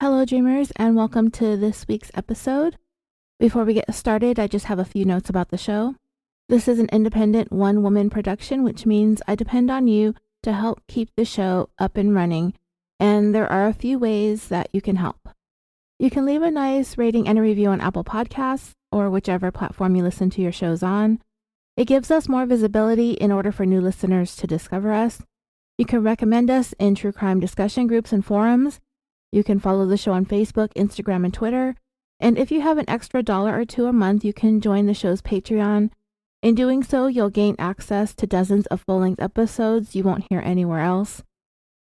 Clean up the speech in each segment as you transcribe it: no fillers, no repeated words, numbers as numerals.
Hello, dreamers, and welcome to this week's episode. Before we get started, I just have a few notes about the show. This is an independent one-woman production, which means I depend on you to help keep the show up and running, and there are a few ways that you can help. You can leave a nice rating and a review on Apple Podcasts or whichever platform you listen to your shows on. It gives us more visibility in order for new listeners to discover us. You can recommend us in true crime discussion groups and forums. You can follow the show on Facebook, Instagram, and Twitter. And if you have an extra $1 or $2 a month, you can join the show's Patreon. In doing so, you'll gain access to dozens of full-length episodes you won't hear anywhere else.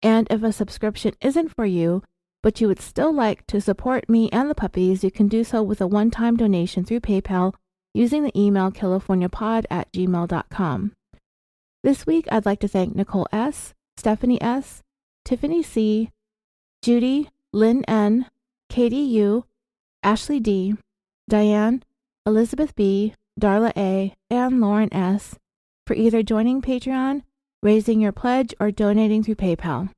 And if a subscription isn't for you, but you would still like to support me and the puppies, you can do so with a one-time donation through PayPal using the email californiapod@gmail.com. This week, I'd like to thank Nicole S., Stephanie S., Tiffany C., Judy, Lynn N., Katie U., Ashley D., Diane, Elizabeth B., Darla A., and Lauren S. for either joining Patreon, raising your pledge, or donating through PayPal.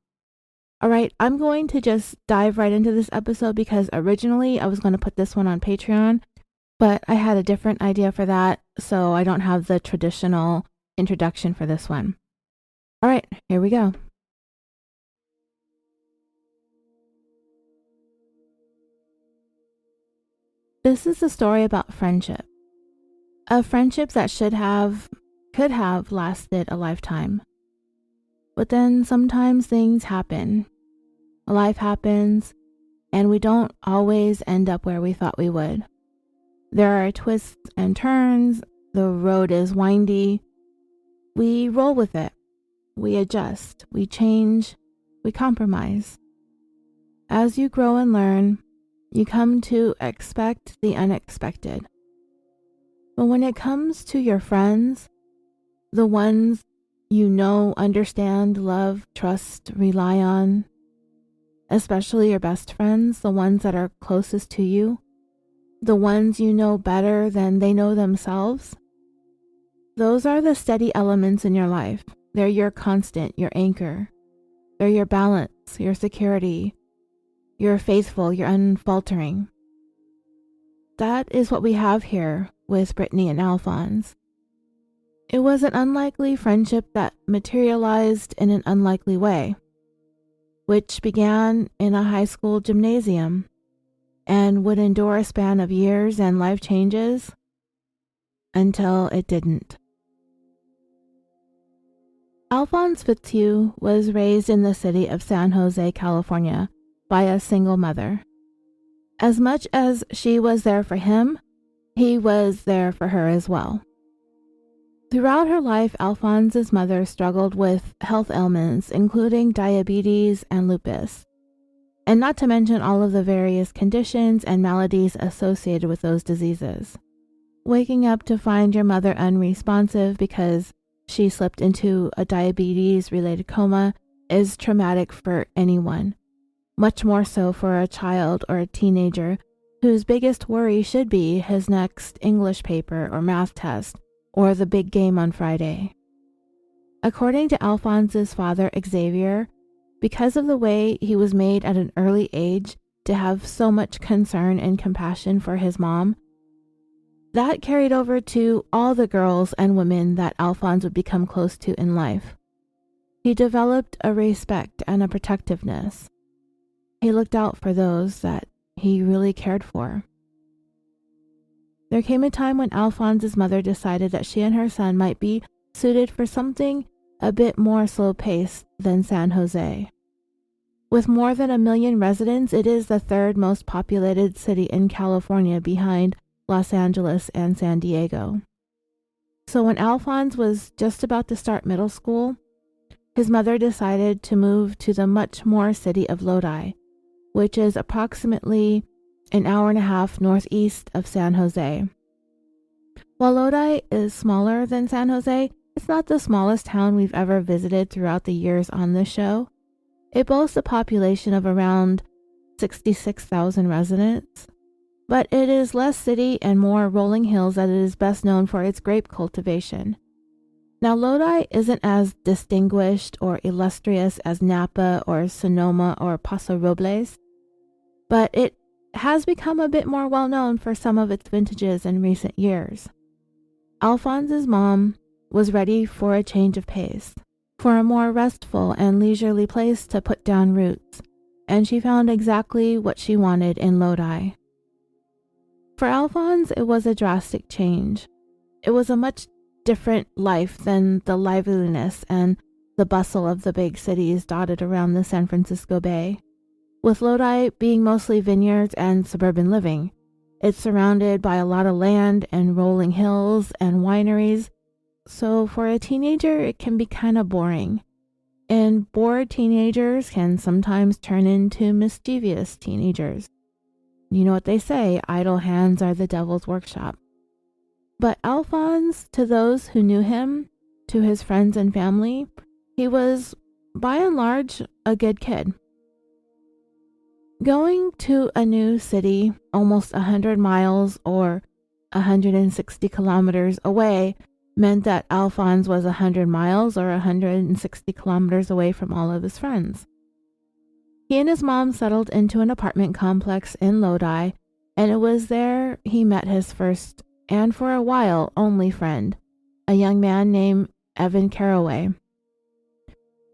All right, I'm going to just dive right into this episode because originally I was going to put this one on Patreon, but I had a different idea for that, so I don't have the traditional introduction for this one. All right, here we go. This is a story about friendship. A friendship that could have lasted a lifetime. But then sometimes things happen. Life happens, and we don't always end up where we thought we would. There are twists and turns. The road is windy. We roll with it. We adjust. We change. We compromise. As you grow and learn, you come to expect the unexpected. But when it comes to your friends, the ones you know, understand, love, trust, rely on, especially your best friends, the ones that are closest to you, the ones you know better than they know themselves, those are the steady elements in your life. They're your constant, your anchor. They're your balance, your security. You're faithful, you're unfaltering. That is what we have here with Britani and Alphonze. It was an unlikely friendship that materialized in an unlikely way, which began in a high school gymnasium and would endure a span of years and life changes until it didn't. Alphonze Fitzhugh was raised in the city of San Jose, California, by a single mother. As much as she was there for him, he was there for her as well. Throughout her life, Alphonse's mother struggled with health ailments, including diabetes and lupus, and not to mention all of the various conditions and maladies associated with those diseases. Waking up to find your mother unresponsive because she slipped into a diabetes-related coma is traumatic for anyone. Much more so for a child or a teenager whose biggest worry should be his next English paper or math test or the big game on Friday. According to Alphonse's father, Xavier, because of the way he was made at an early age to have so much concern and compassion for his mom, that carried over to all the girls and women that Alphonze would become close to in life. He developed a respect and a protectiveness. He looked out for those that he really cared for. There came a time when Alphonse's mother decided that she and her son might be suited for something a bit more slow-paced than San Jose. With more than 1 million residents, it is the third most populated city in California behind Los Angeles and San Diego. So when Alphonze was just about to start middle school, his mother decided to move to the much more city of Lodi, which is approximately an hour and a half northeast of San Jose. While Lodi is smaller than San Jose, it's not the smallest town we've ever visited throughout the years on this show. It boasts a population of around 66,000 residents, but it is less city and more rolling hills that it is best known for its grape cultivation. Now, Lodi isn't as distinguished or illustrious as Napa or Sonoma or Paso Robles, but it has become a bit more well known for some of its vintages in recent years. Alphonse's mom was ready for a change of pace, for a more restful and leisurely place to put down roots, and she found exactly what she wanted in Lodi. For Alphonze, it was a drastic change. It was a much different life than the liveliness and the bustle of the big cities dotted around the San Francisco Bay. With Lodi being mostly vineyards and suburban living, it's surrounded by a lot of land and rolling hills and wineries, so for a teenager it can be kind of boring. And bored teenagers can sometimes turn into mischievous teenagers. You know what they say, idle hands are the devil's workshop. But Alphonze, to those who knew him, to his friends and family, he was, by and large, a good kid. Going to a new city almost 100 miles or 160 kilometers away meant that Alphonze was 100 miles or 160 kilometers away from all of his friends. He and his mom settled into an apartment complex in Lodi, and it was there he met his first, and for a while only friend, a young man named Evan Karoway.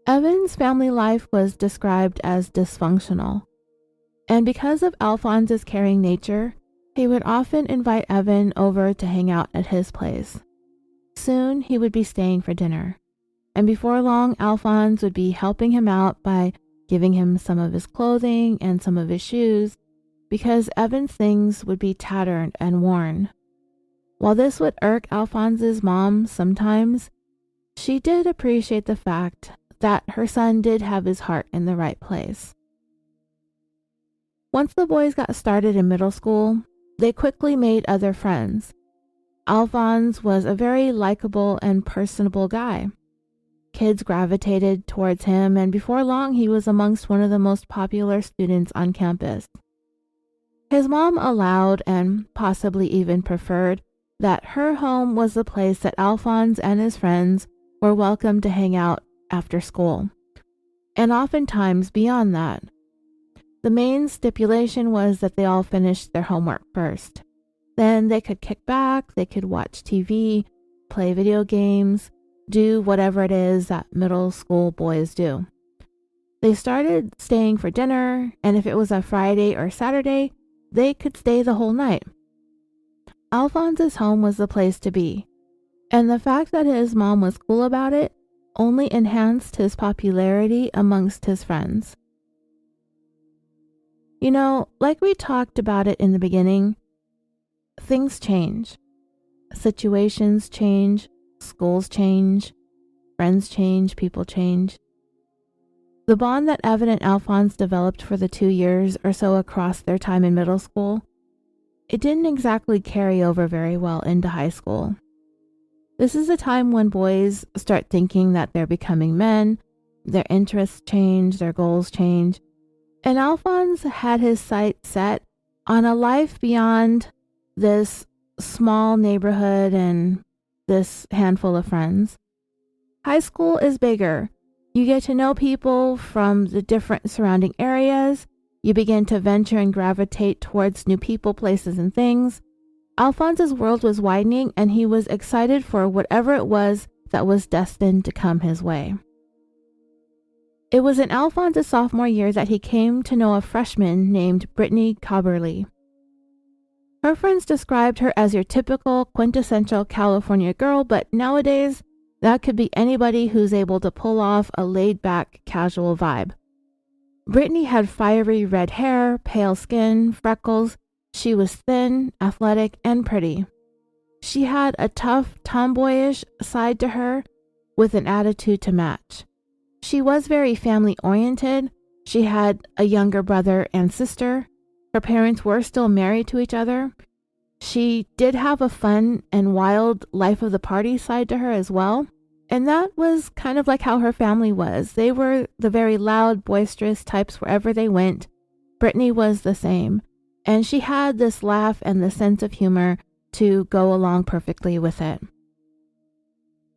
Evan's family life was described as dysfunctional, and because of Alphonze's caring nature, he would often invite Evan over to hang out at his place. Soon he would be staying for dinner, and before long Alphonze would be helping him out by giving him some of his clothing and some of his shoes, because Evan's things would be tattered and worn. While this would irk Alphonze's mom sometimes, she did appreciate the fact that her son did have his heart in the right place. Once the boys got started in middle school, they quickly made other friends. Alphonze was a very likable and personable guy. Kids gravitated towards him, and before long he was amongst one of the most popular students on campus. His mom allowed, and possibly even preferred, that her home was the place that Alphonze and his friends were welcome to hang out after school, and oftentimes beyond that. The main stipulation was that they all finished their homework first. Then they could kick back, they could watch TV, play video games, do whatever it is that middle school boys do. They started staying for dinner, and if it was a Friday or Saturday, they could stay the whole night. Alphonze's home was the place to be, and the fact that his mom was cool about it only enhanced his popularity amongst his friends. You know, like we talked about it in the beginning, things change. Situations change, schools change, friends change, people change. The bond that Evan and Alphonze developed for the 2 years or so across their time in middle school, it didn't exactly carry over very well into high school. This is a time when boys start thinking that they're becoming men, their interests change, their goals change, and Alphonze had his sights set on a life beyond this small neighborhood and this handful of friends. High school is bigger. You get to know people from the different surrounding areas. You begin to venture and gravitate towards new people, places, and things. Alphonze's world was widening, and he was excited for whatever it was that was destined to come his way. It was in Alphonze's sophomore year that he came to know a freshman named Britani Coberly. Her friends described her as your typical quintessential California girl, but nowadays, that could be anybody who's able to pull off a laid-back, casual vibe. Britani had fiery red hair, pale skin, freckles. She was thin, athletic, and pretty. She had a tough, tomboyish side to her with an attitude to match. She was very family-oriented. She had a younger brother and sister. Her parents were still married to each other. She did have a fun and wild life of the party side to her as well. And that was kind of like how her family was. They were the very loud, boisterous types wherever they went. Britani was the same. And she had this laugh and the sense of humor to go along perfectly with it.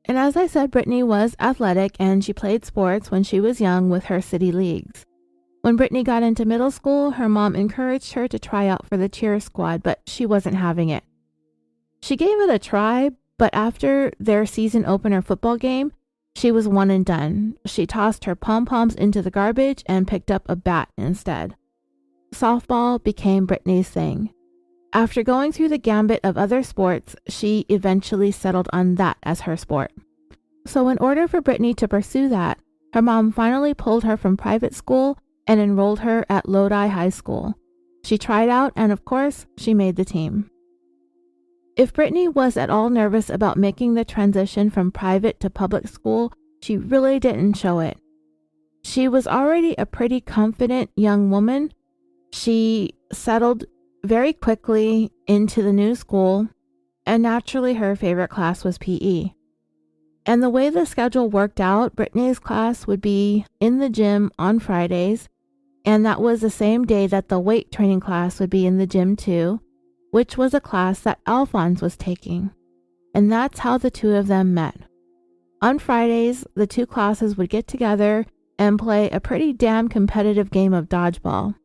And as I said, Britani was athletic and she played sports when she was young with her city leagues. When Britani got into middle school, her mom encouraged her to try out for the cheer squad, but she wasn't having it. She gave it a try, but after their season opener football game, she was one and done. She tossed her pom-poms into the garbage and picked up a bat instead. Softball became Britani's thing. After going through the gambit of other sports, she eventually settled on that as her sport. So in order for Britani to pursue that, her mom finally pulled her from private school and enrolled her at Lodi High School. She tried out, and of course, she made the team. If Britani was at all nervous about making the transition from private to public school, she really didn't show it. She was already a pretty confident young woman. She settled very quickly into the new school, and naturally her favorite class was PE. And the way the schedule worked out, Britani's class would be in the gym on Fridays, and that was the same day that the weight training class would be in the gym too, which was a class that Alphonze was taking. And that's how the two of them met. On Fridays, the two classes would get together and play a pretty damn competitive game of dodgeball.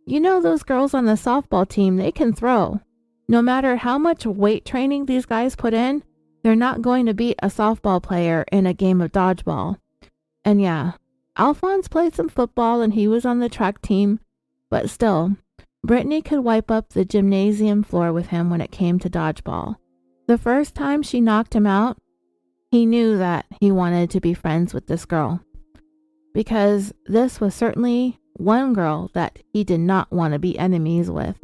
You know, those girls on the softball team, they can throw. No matter how much weight training these guys put in, they're not going to beat a softball player in a game of dodgeball. And yeah, Alphonze played some football and he was on the track team, but still, Britani could wipe up the gymnasium floor with him when it came to dodgeball. The first time she knocked him out, he knew that he wanted to be friends with this girl, because this was certainly one girl that he did not want to be enemies with.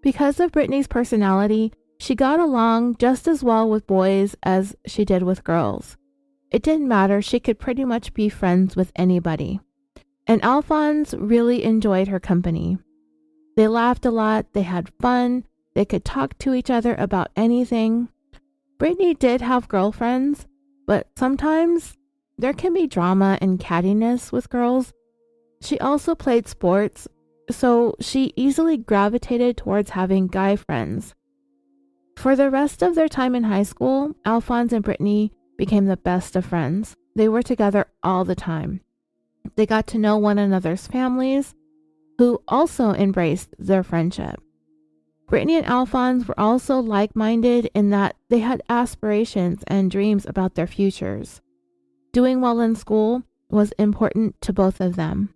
Because of Britani's personality, she got along just as well with boys as she did with girls. It didn't matter, she could pretty much be friends with anybody. And Alphonze really enjoyed her company. They laughed a lot, they had fun, they could talk to each other about anything. Britani did have girlfriends, but sometimes there can be drama and cattiness with girls. She also played sports, so she easily gravitated towards having guy friends. For the rest of their time in high school, Alphonze and Britani became the best of friends. They were together all the time. They got to know one another's families, who also embraced their friendship. Britani and Alphonze were also like-minded in that they had aspirations and dreams about their futures. Doing well in school was important to both of them.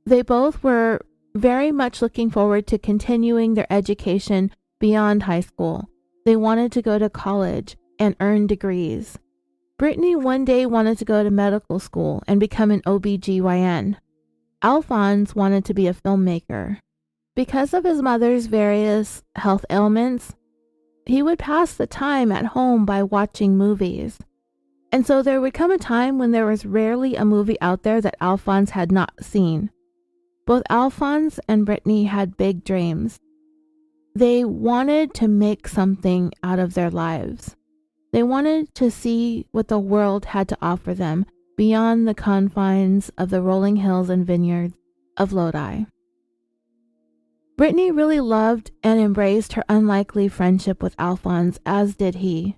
They both were very much looking forward to continuing their education beyond high school. They wanted to go to college and earn degrees. Britani one day wanted to go to medical school and become an OB/GYN. Alphonze wanted to be a filmmaker. Because of his mother's various health ailments, he would pass the time at home by watching movies. And so there would come a time when there was rarely a movie out there that Alphonze had not seen. Both Alphonze and Britani had big dreams. They wanted to make something out of their lives. They wanted to see what the world had to offer them beyond the confines of the rolling hills and vineyards of Lodi. Britani really loved and embraced her unlikely friendship with Alphonze, as did he.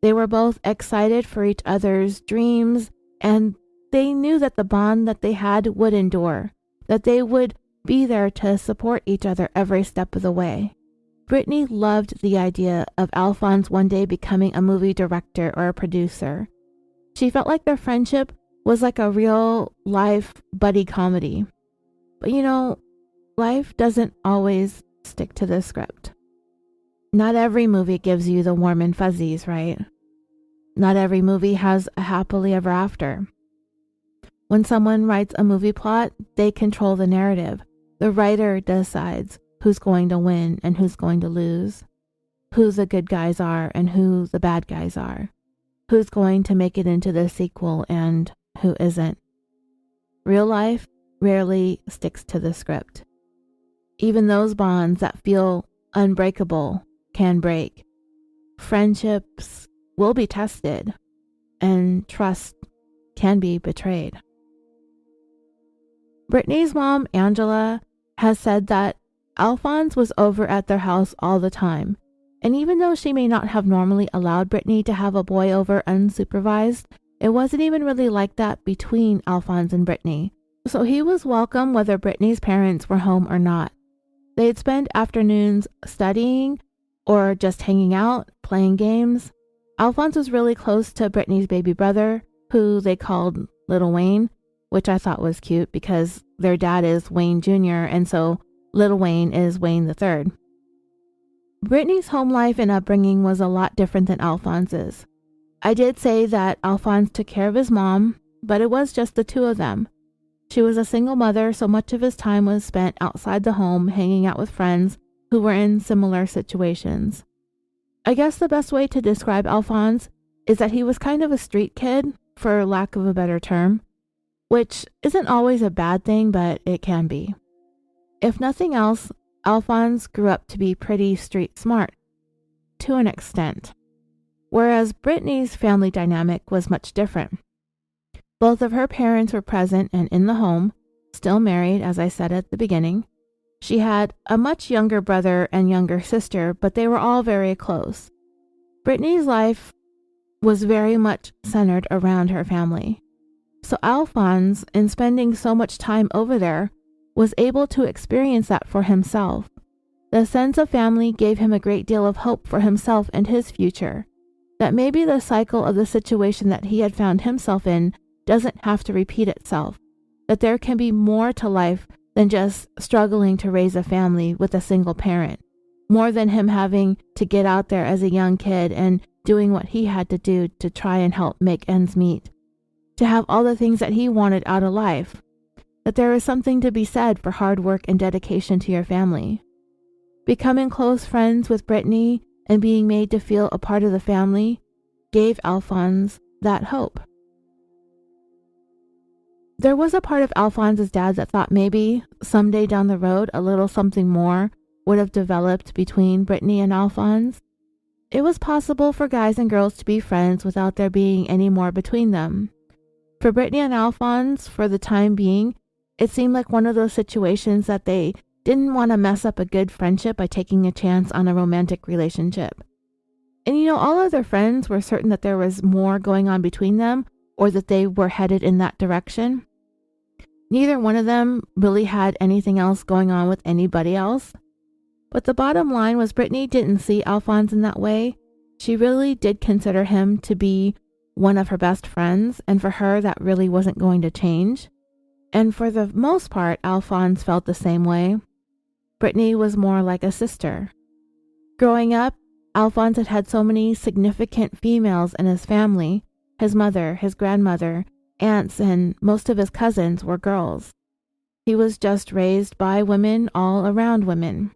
They were both excited for each other's dreams, and they knew that the bond that they had would endure, that they would be there to support each other every step of the way. Britani loved the idea of Alphonze one day becoming a movie director or a producer. She felt like their friendship was like a real-life buddy comedy. But you know, life doesn't always stick to the script. Not every movie gives you the warm and fuzzies, right? Not every movie has a happily ever after. When someone writes a movie plot, they control the narrative. The writer decides who's going to win and who's going to lose, who the good guys are and who the bad guys are, who's going to make it into the sequel and who isn't. Real life rarely sticks to the script. Even those bonds that feel unbreakable can break. Friendships will be tested, and trust can be betrayed. Britani's mom, Angela, has said that Alphonze was over at their house all the time, and even though she may not have normally allowed Britani to have a boy over unsupervised, it wasn't even really like that between Alphonze and Britani. So he was welcome whether Britani's parents were home or not. They'd spend afternoons studying or just hanging out, playing games. Alphonze was really close to Britani's baby brother, who they called Little Wayne, which I thought was cute because their dad is Wayne Jr., and so Little Wayne is Wayne III. Britani's home life and upbringing was a lot different than Alphonse's. I did say that Alphonze took care of his mom, but it was just the two of them. She was a single mother, so much of his time was spent outside the home hanging out with friends who were in similar situations. I guess the best way to describe Alphonze is that he was kind of a street kid, for lack of a better term, which isn't always a bad thing, but it can be. If nothing else, Alphonze grew up to be pretty street smart, to an extent, whereas Britani's family dynamic was much different. Both of her parents were present and in the home, still married, as I said at the beginning. She had a much younger brother and younger sister, but they were all very close. Britani's life was very much centered around her family. So Alphonze, in spending so much time over there, was able to experience that for himself. The sense of family gave him a great deal of hope for himself and his future, that maybe the cycle of the situation that he had found himself in doesn't have to repeat itself, that there can be more to life than just struggling to raise a family with a single parent, more than him having to get out there as a young kid and doing what he had to do to try and help make ends meet, to have all the things that he wanted out of life, that there is something to be said for hard work and dedication to your family. Becoming close friends with Britani and being made to feel a part of the family gave Alphonze that hope. There was a part of Alphonse's dad that thought maybe someday down the road a little something more would have developed between Britani and Alphonze. It was possible for guys and girls to be friends without there being any more between them. For Britani and Alphonze, for the time being, it seemed like one of those situations that they didn't want to mess up a good friendship by taking a chance on a romantic relationship. And all of their friends were certain that there was more going on between them, or that they were headed in that direction. Neither one of them really had anything else going on with anybody else. But the bottom line was Britani didn't see Alphonze in that way. She really did consider him to be one of her best friends, and for her that really wasn't going to change. And for the most part, Alphonze felt the same way. Britani was more like a sister. Growing up, Alphonze had had so many significant females in his family. His mother, his grandmother, aunts, and most of his cousins were girls. He was just raised by women all around women.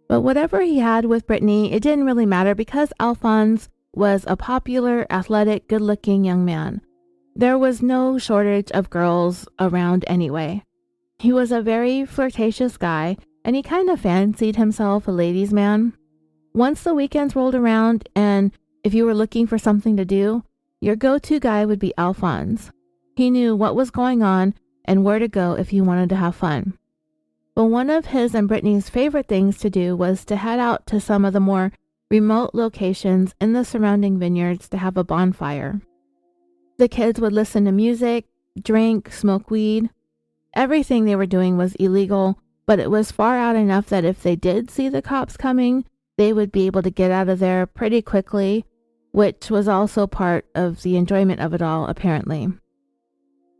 But whatever he had with Britani, it didn't really matter because Alphonze was a popular, athletic, good-looking young man. There was no shortage of girls around anyway. He was a very flirtatious guy, and he kind of fancied himself a ladies' man. Once the weekends rolled around, and if you were looking for something to do, your go-to guy would be Alphonze. He knew what was going on and where to go if you wanted to have fun. But one of his and Britani's favorite things to do was to head out to some of the more remote locations in the surrounding vineyards to have a bonfire. The kids would listen to music, drink, smoke weed. Everything they were doing was illegal, but it was far out enough that if they did see the cops coming, they would be able to get out of there pretty quickly, which was also part of the enjoyment of it all, apparently.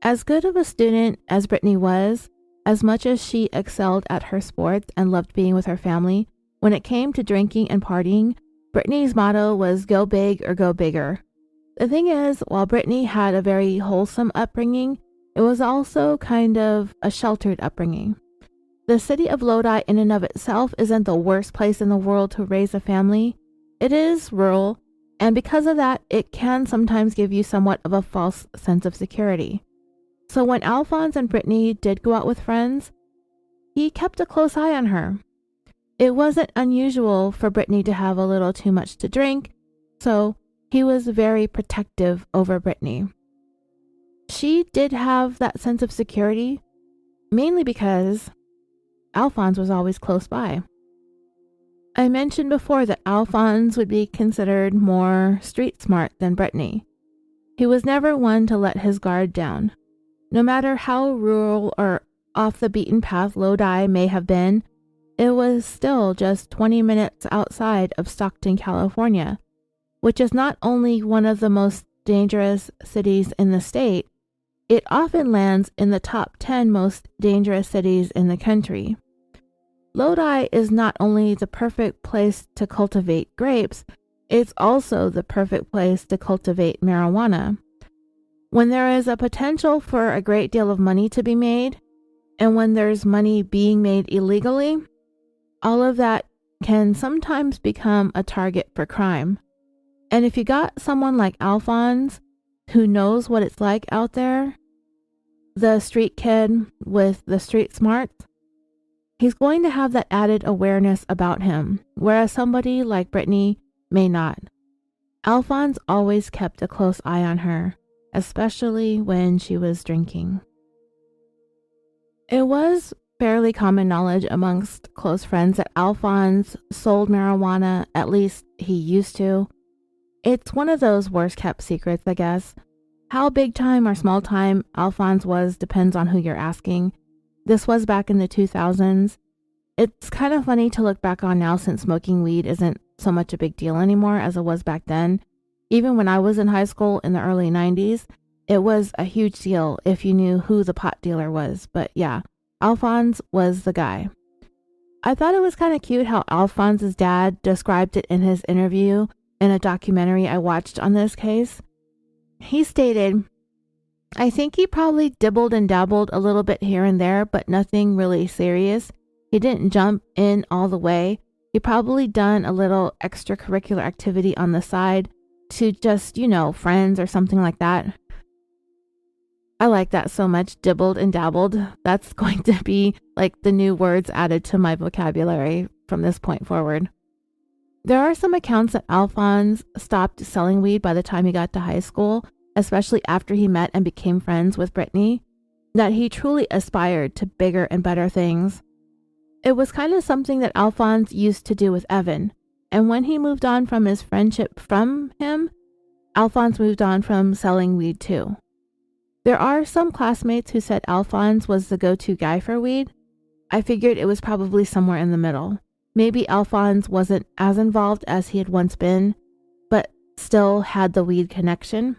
As good of a student as Britani was, as much as she excelled at her sports and loved being with her family, when it came to drinking and partying, Britani's motto was go big or go bigger. The thing is, while Britani had a very wholesome upbringing, it was also kind of a sheltered upbringing. The city of Lodi in and of itself isn't the worst place in the world to raise a family. It is rural, and because of that, it can sometimes give you somewhat of a false sense of security. So when Alphonze and Britani did go out with friends, he kept a close eye on her. It wasn't unusual for Britani to have a little too much to drink, so he was very protective over Britani. She did have that sense of security, mainly because Alphonze was always close by. I mentioned before that Alphonze would be considered more street smart than Britani. He was never one to let his guard down. No matter how rural or off the beaten path Lodi may have been, it was still just 20 minutes outside of Stockton, California, which is not only one of the most dangerous cities in the state, it often lands in the top 10 most dangerous cities in the country. Lodi is not only the perfect place to cultivate grapes, it's also the perfect place to cultivate marijuana. When there is a potential for a great deal of money to be made, and when there's money being made illegally, all of that can sometimes become a target for crime. And if you got someone like Alphonze, who knows what it's like out there, the street kid with the street smarts, he's going to have that added awareness about him, whereas somebody like Britani may not. Alphonze always kept a close eye on her, especially when she was drinking. It was fairly common knowledge amongst close friends that Alphonze sold marijuana, at least he used to. It's one of those worst kept secrets, I guess. How big time or small time Alphonze was depends on who you're asking. This was back in the 2000s. It's kind of funny to look back on now since smoking weed isn't so much a big deal anymore as it was back then. Even when I was in high school in the early 90s, it was a huge deal if you knew who the pot dealer was. But yeah, Alphonze was the guy. I thought it was kind of cute how Alphonze's dad described it in his interview in a documentary I watched on this case. He stated, "I think he probably dibbled and dabbled a little bit here and there, but nothing really serious. He didn't jump in all the way. He probably done a little extracurricular activity on the side to just, friends or something like that." I like that so much, dibbled and dabbled. That's going to be like the new words added to my vocabulary from this point forward. There are some accounts that Alphonze stopped selling weed by the time he got to high school, especially after he met and became friends with Britani, that he truly aspired to bigger and better things. It was kind of something that Alphonze used to do with Evan, and when he moved on from his friendship from him, Alphonze moved on from selling weed too. There are some classmates who said Alphonze was the go-to guy for weed. I figured it was probably somewhere in the middle. Maybe Alphonze wasn't as involved as he had once been, but still had the weed connection.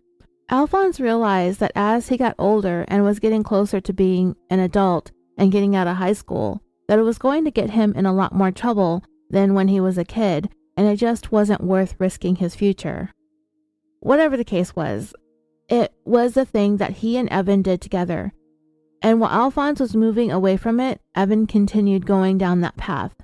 Alphonze realized that as he got older and was getting closer to being an adult and getting out of high school, that it was going to get him in a lot more trouble than when he was a kid, and it just wasn't worth risking his future. Whatever the case was, it was a thing that he and Evan did together, and while Alphonze was moving away from it, Evan continued going down that path.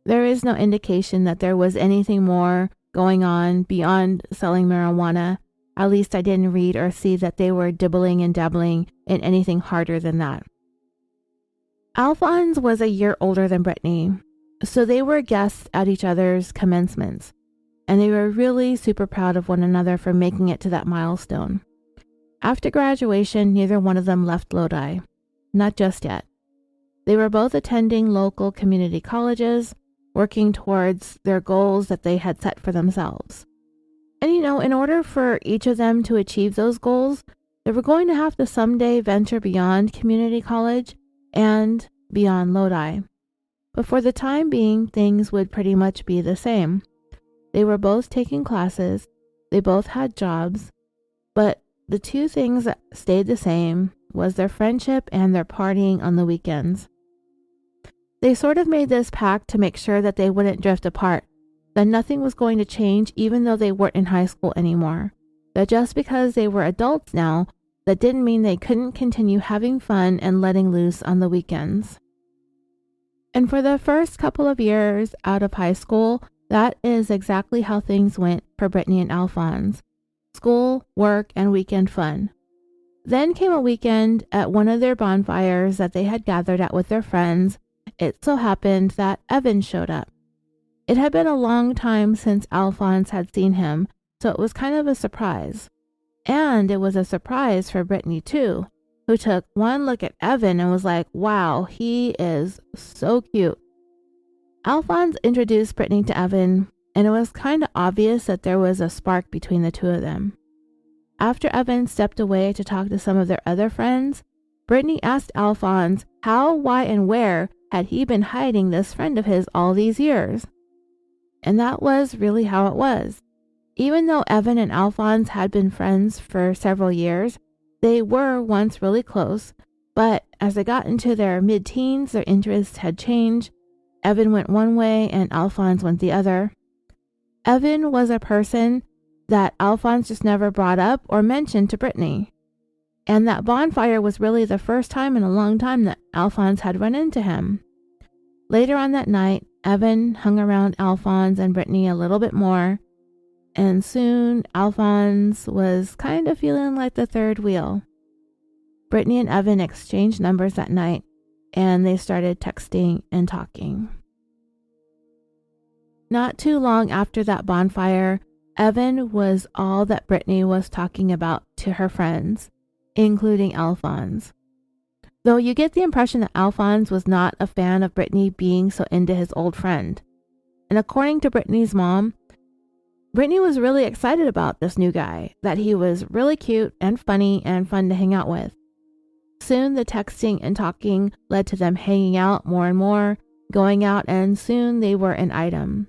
There is no indication that there was anything more going on beyond selling marijuana. At least I didn't read or see that they were dibbling and dabbling in anything harder than that. Alphonze was a year older than Britani, so they were guests at each other's commencements, and they were really super proud of one another for making it to that milestone. After graduation, neither one of them left Lodi. Not just yet. They were both attending local community colleges, working towards their goals that they had set for themselves. And in order for each of them to achieve those goals, they were going to have to someday venture beyond community college and beyond Lodi. But for the time being, things would pretty much be the same. They were both taking classes, they both had jobs, but the two things that stayed the same was their friendship and their partying on the weekends. They sort of made this pact to make sure that they wouldn't drift apart, that nothing was going to change even though they weren't in high school anymore, that just because they were adults now, that didn't mean they couldn't continue having fun and letting loose on the weekends. And for the first couple of years out of high school, that is exactly how things went for Britani and Alphonze. School, work, and weekend fun. Then came a weekend at one of their bonfires that they had gathered at with their friends. It so happened that Evan showed up. It had been a long time since Alphonze had seen him, so it was kind of a surprise. And it was a surprise for Britani too, who took one look at Evan and was like, wow, he is so cute. Alphonze introduced Britani to Evan, and it was kind of obvious that there was a spark between the two of them. After Evan stepped away to talk to some of their other friends, Britani asked Alphonze how, why, and where had he been hiding this friend of his all these years. And that was really how it was. Even though Evan and Alphonze had been friends for several years, they were once really close, but as they got into their mid-teens, their interests had changed. Evan went one way and Alphonze went the other. Evan was a person that Alphonze just never brought up or mentioned to Britani. And that bonfire was really the first time in a long time that Alphonze had run into him. Later on that night, Evan hung around Alphonze and Britani a little bit more, and soon Alphonze was kind of feeling like the third wheel. Britani and Evan exchanged numbers that night, and they started texting and talking. Not too long after that bonfire, Evan was all that Britani was talking about to her friends, including Alphonze. Though you get the impression that Alphonze was not a fan of Britani being so into his old friend. And according to Britani's mom, Britani was really excited about this new guy, that he was really cute and funny and fun to hang out with. Soon the texting and talking led to them hanging out more and more, going out, and soon they were an item.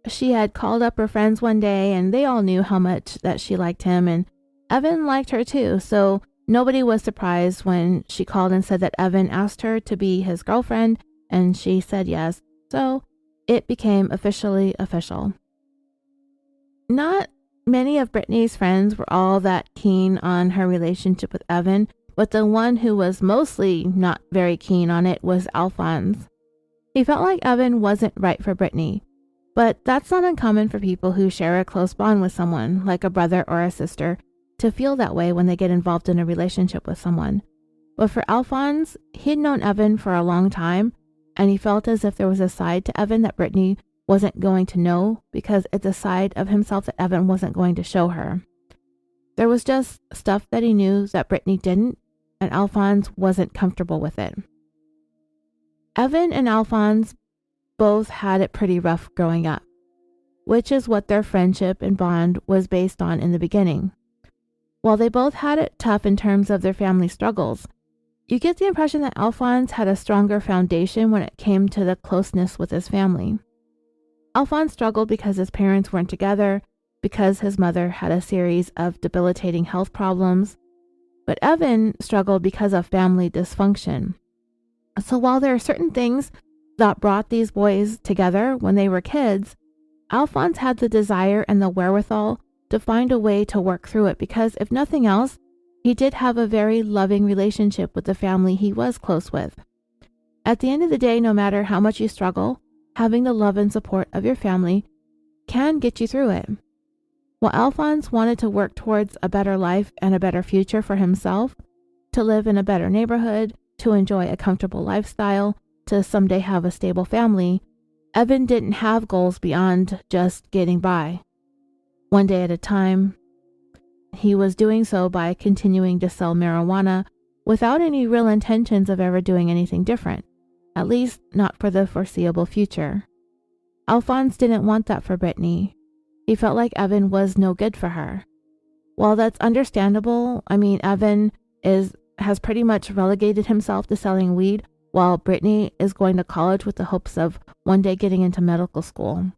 She had called up her friends one day and they all knew how much that she liked him, and Evan liked her too, so nobody was surprised when she called and said that Evan asked her to be his girlfriend, and she said yes, so it became officially official. Not many of Britani's friends were all that keen on her relationship with Evan, but the one who was mostly not very keen on it was Alphonze. He felt like Evan wasn't right for Britani, but that's not uncommon for people who share a close bond with someone, like a brother or a sister, to feel that way when they get involved in a relationship with someone. But for Alphonze, he'd known Evan for a long time, and he felt as if there was a side to Evan that Britani wasn't going to know, because it's a side of himself that Evan wasn't going to show her. There was just stuff that he knew that Britani didn't, and Alphonze wasn't comfortable with it. Evan and Alphonze both had it pretty rough growing up, which is what their friendship and bond was based on in the beginning. While they both had it tough in terms of their family struggles, you get the impression that Alphonze had a stronger foundation when it came to the closeness with his family. Alphonze struggled because his parents weren't together, because his mother had a series of debilitating health problems, but Evan struggled because of family dysfunction. So while there are certain things that brought these boys together when they were kids, Alphonze had the desire and the wherewithal to find a way to work through it, because if nothing else, he did have a very loving relationship with the family he was close with. At the end of the day, no matter how much you struggle, having the love and support of your family can get you through it. While Alphonze wanted to work towards a better life and a better future for himself, to live in a better neighborhood, to enjoy a comfortable lifestyle, to someday have a stable family, Evan didn't have goals beyond just getting by. One day at a time, he was doing so by continuing to sell marijuana without any real intentions of ever doing anything different, at least not for the foreseeable future. Alphonze didn't want that for Britani. He felt like Evan was no good for her. While that's understandable, Evan has pretty much relegated himself to selling weed, while Britani is going to college with the hopes of one day getting into medical school.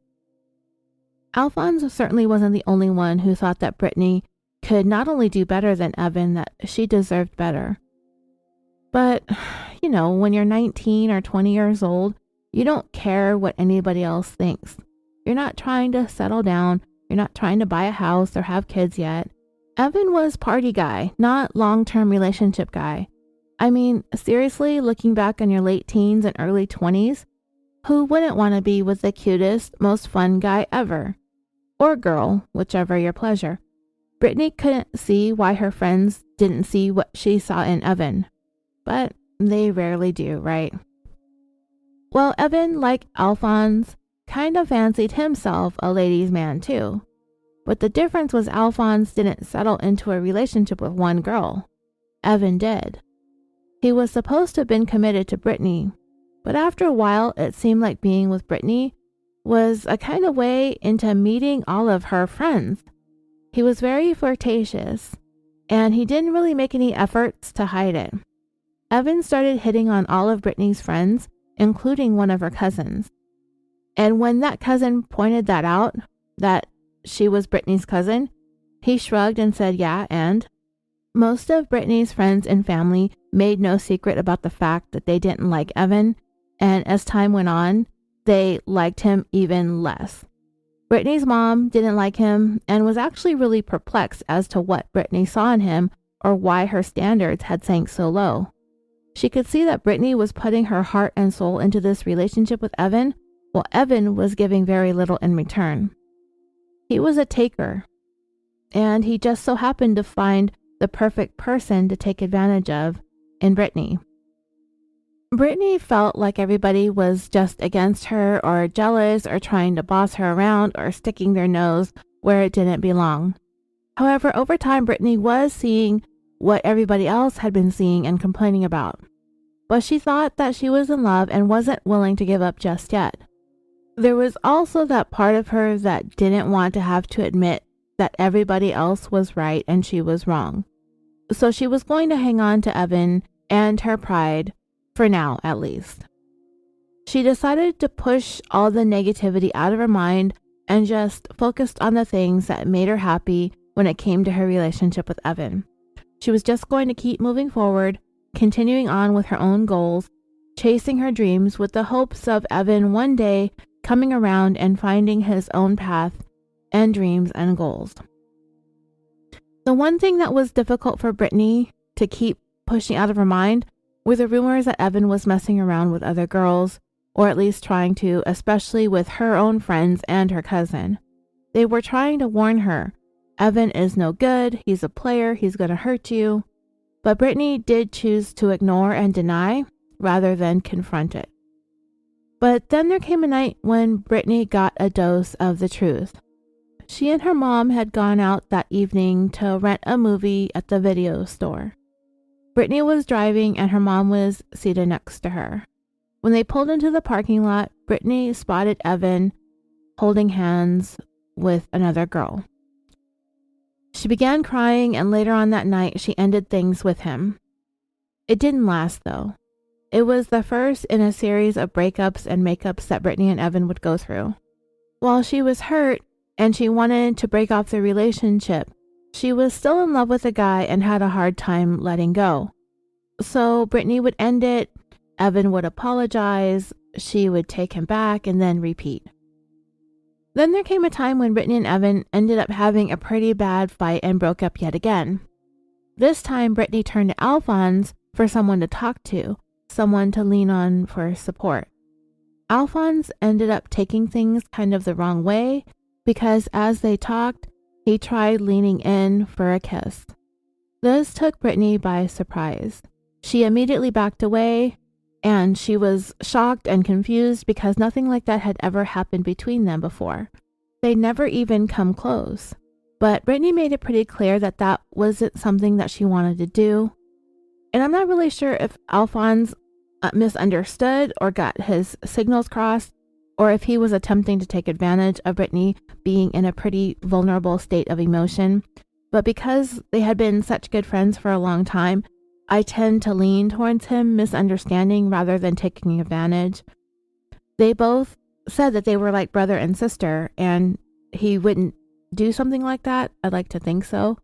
Alphonze certainly wasn't the only one who thought that Britani could not only do better than Evan, that she deserved better. But, when you're 19 or 20 years old, you don't care what anybody else thinks. You're not trying to settle down. You're not trying to buy a house or have kids yet. Evan was party guy, not long-term relationship guy. Seriously, looking back on your late teens and early 20s, who wouldn't want to be with the cutest, most fun guy ever? Or girl, whichever your pleasure. Britani couldn't see why her friends didn't see what she saw in Evan. But they rarely do, right? Well, Evan, like Alphonze, kind of fancied himself a ladies' man too. But the difference was Alphonze didn't settle into a relationship with one girl. Evan did. He was supposed to have been committed to Britani, but after a while it seemed like being with Britani was a kind of way into meeting all of her friends. He was very flirtatious, and he didn't really make any efforts to hide it. Evan started hitting on all of Britani's friends, including one of her cousins. And when that cousin pointed that out, that she was Britani's cousin, he shrugged and said, yeah, and most of Britani's friends and family made no secret about the fact that they didn't like Evan, and as time went on, they liked him even less. Britani's mom didn't like him and was actually really perplexed as to what Britani saw in him or why her standards had sank so low. She could see that Britani was putting her heart and soul into this relationship with Evan, while Evan was giving very little in return. He was a taker, and he just so happened to find the perfect person to take advantage of in Britani. Britani felt like everybody was just against her or jealous or trying to boss her around or sticking their nose where it didn't belong. However, over time, Britani was seeing what everybody else had been seeing and complaining about. But she thought that she was in love and wasn't willing to give up just yet. There was also that part of her that didn't want to have to admit that everybody else was right and she was wrong. So she was going to hang on to Evan and her pride, for now at least. She decided to push all the negativity out of her mind and just focused on the things that made her happy when it came to her relationship with Evan. She was just going to keep moving forward, continuing on with her own goals, chasing her dreams with the hopes of Evan one day coming around and finding his own path and dreams and goals. The one thing that was difficult for Britani to keep pushing out of her mind were the rumors that Evan was messing around with other girls, or at least trying to, especially with her own friends and her cousin. They were trying to warn her, Evan is no good, he's a player, he's going to hurt you. But Britani did choose to ignore and deny rather than confront it. But then there came a night when Britani got a dose of the truth. She and her mom had gone out that evening to rent a movie at the video store. Britani was driving and her mom was seated next to her. When they pulled into the parking lot, Britani spotted Evan holding hands with another girl. She began crying, and later on that night, she ended things with him. It didn't last, though. It was the first in a series of breakups and makeups that Britani and Evan would go through. While she was hurt and she wanted to break off the relationship, she was still in love with the guy and had a hard time letting go. So Britani would end it, Evan would apologize, she would take him back, and then repeat. Then there came a time when Britani and Evan ended up having a pretty bad fight and broke up yet again. This time, Britani turned to Alphonze for someone to talk to, someone to lean on for support. Alphonze ended up taking things kind of the wrong way because as they talked, he tried leaning in for a kiss. This took Britani by surprise. She immediately backed away, and she was shocked and confused because nothing like that had ever happened between them before. They'd never even come close. But Britani made it pretty clear that that wasn't something that she wanted to do. And I'm not really sure if Alphonze misunderstood or got his signals crossed, or if he was attempting to take advantage of Britani being in a pretty vulnerable state of emotion. But because they had been such good friends for a long time, I tend to lean towards him misunderstanding rather than taking advantage. They both said that they were like brother and sister, and he wouldn't do something like that. I'd like to think so.